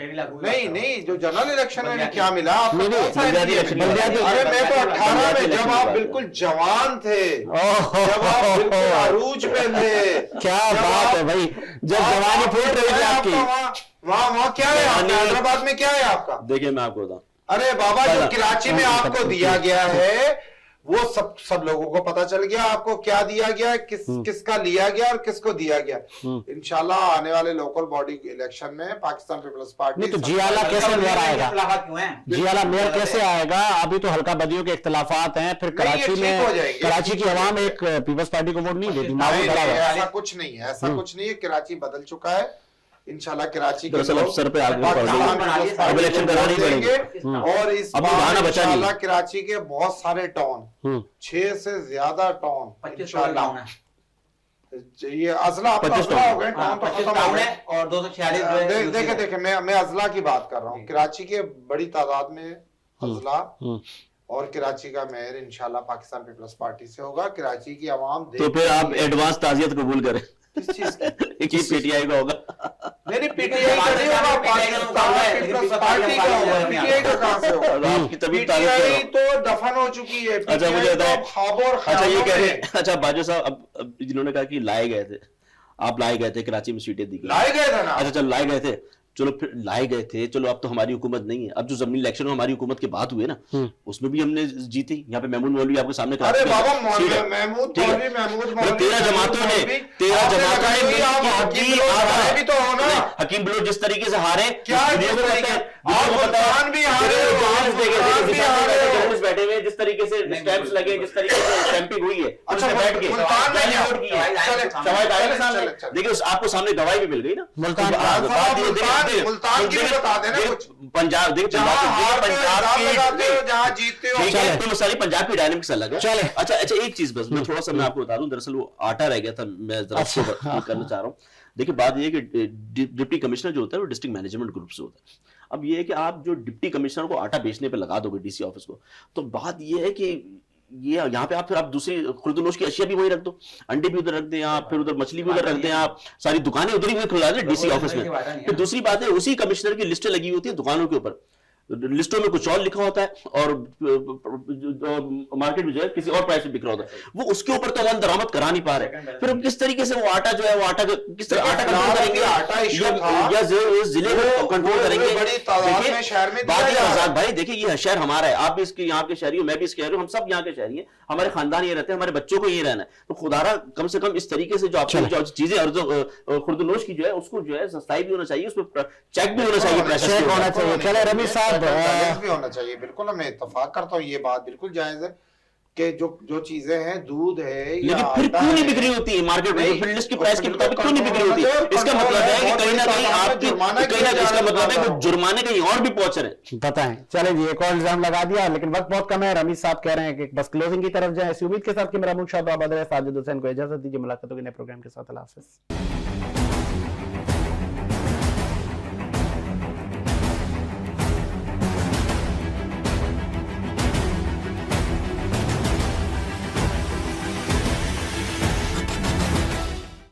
नहीं जो जनरल इलेक्शन में क्या मिला आपको? अरे मैं तो 18 में, जब आप बिल्कुल जवान थे, जब आप बिल्कुल अरूज में थे, क्या बात है भाई, जब जवानी फूट रही थी आपकी, वहाँ क्या है हैदराबाद में, क्या है आपका? देखिए मैं आपको बताऊं, अरे बाबा, जो कराची में आपको दिया गया है वो सब लोगों को पता चल गया, आपको क्या दिया गया, किसका लिया गया और किसको दिया गया। इंशाल्लाह आने वाले लोकल बॉडी इलेक्शन में पाकिस्तान पीपल्स पार्टी तो जियाला कैसे मेयर आएगा? जियाला मेयर कैसे आएगा? अभी तो हल्का बदियों के इख्तलाफात हैं, फिर कराची में कराची की आवाम एक पीपल्स पार्टी को वोट नहीं देती। ऐसा कुछ नहीं है, ऐसा कुछ नहीं है। कराची बदल चुका है, इंशाल्लाह कराची के अफसर पे आगे अब इलेक्शन करानी पड़ेगी। और इस बार इंशाल्लाह कराची के बहुत सारे टाउन, 6 से ज्यादा टाउन, 25 ये अजला 25 हो गए टाउन, तो खत्म हो गए और 246। देखे मैं अजला की बात कर रहा हूँ। कराची के बड़ी तादाद में अजला और कराची का मेयर इंशाल्लाह पाकिस्तान पीपल्स पार्टी से होगा। कराची की आवाम तो फिर आप एडवांस ताजियत कबूल करें किस चीज की? PTI का होगा। नहीं PTI का नहीं होगा, पाकिस्तान पीपल्स पार्टी का होगा। PTI का कहां से होगा? आपकी तभी PTI तो दफन हो चुकी है। अच्छा मुझे बताओ, अच्छा ये कह रहे हैं, अच्छा बाजवा साहब, अब जिन्होंने कहा कि लाए गए थे, आप लाए गए थे, कराची में सीटें दी, लाए गए थे ना? अच्छा चल लाए गए थे, चलो फिर लाए गए थे, चलो अब तो हमारी हुकूमत नहीं है। अब जो जमीन इलेक्शन में हमारी हुकूमत की बात हुई ना, उसमें भी हमने जीती। यहाँ पे महमूद मौलवी आपके सामने अरे बाबा महमूद तेरह जमातों ने भी तो हो ना। हकीम बलोच जिस तरीके से हारे, क्या बैठे हुए, जिस तरीके से स्टैंप्स लगे, जिस तरीके से स्टैंपिंग हुई है, अच्छा, बैठ के देखिए आपको सामने गवाही भी मिल गई ना। मुल्तान की बता देना कुछ। पंजाब देखिए, जहाँ जीतते हो तो सारी पंजाब की डायनेमिक्स अलग है। चले अच्छा एक चीज बस मैं थोड़ा सा मैं आपको बता दूं, दरअसल वो आटा रह गया था, मैं जरा उसको करना चाह रहा हूँ। देखिए बात ये है कि डिप्टी कमिश्नर जो होता है वो डिस्ट्रिक्ट मैनेजमेंट ग्रुप से होता है। अब ये है कि आप जो डिप्टी कमिश्नर को आटा बेचने पे लगा दोगे डीसी ऑफिस को, तो बात ये है कि ये यहाँ पे आप फिर आप दूसरी खुर्दनोश की अशिया भी वही रख दो, अंडे भी उधर रख दें आप, फिर उधर मछली भी उधर रख दें आप, सारी दुकानें उधर ही खुला दें डीसी ऑफिस में। फिर दूसरी बात है उसी कमिश्नर की लिस्टें लगी होती है दुकानों के ऊपर, लिस्टों में कुछ और लिखा होता है और मार्केट में जो है किसी और प्राइस में बिक रहा होता है, वो उसके ऊपर तो हम दरामद करा नहीं पा रहे। फिर हम किस तरीके से वो आटा जो है वो आटा किस तरह आटा कंट्रोल करेंगे, या जिले को कंट्रोल करेंगे। भाई देखिए ये शहर हमारा है, आप भी इसके यहाँ के शहरी हो, मैं भी इसके शहरी हूँ, हम सब यहाँ के शहरी हैं, हमारे खानदान ये रहते हैं, हमारे बच्चों को ये रहना है। तो खुदारा कम से कम इस तरीके से जो आपकी जो चीजें और जो खुर्दनोश की जो है उसको जो है सस्ताई भी होना चाहिए, उसमें चेक भी होना चाहिए। चले रमीज साहब भी होना चाहिए। बिल्कुल मैं इत्तेफाक करता हूँ, ये बात बिल्कुल जायज है कि जो चीजें हैं दूध है, लेकिन फिर क्यों नहीं बिक्री होती है मार्केट में, फिर लिस्ट की प्राइस के मुताबिक क्यों नहीं बिक्री होती है? इसका मतलब है कि कहीं ना कहीं आपकी इसका मतलब है कि जुर्माने कहीं और भी पहुंच रहे हैं। बताएं। चले जी एक और इल्जाम लगा दिया, लेकिन वक्त बहुत कम है। रमीज साहब कह रहे हैं कि बस क्लोजिंग की तरफ जाए। इसी उम्मीद के साथ कि मेरा मुख्य साजिद हुसैन को इजाजत दीजिए। मुलाकात होगी नए प्रोग्राम के साथ। अल्लाह हाफिज।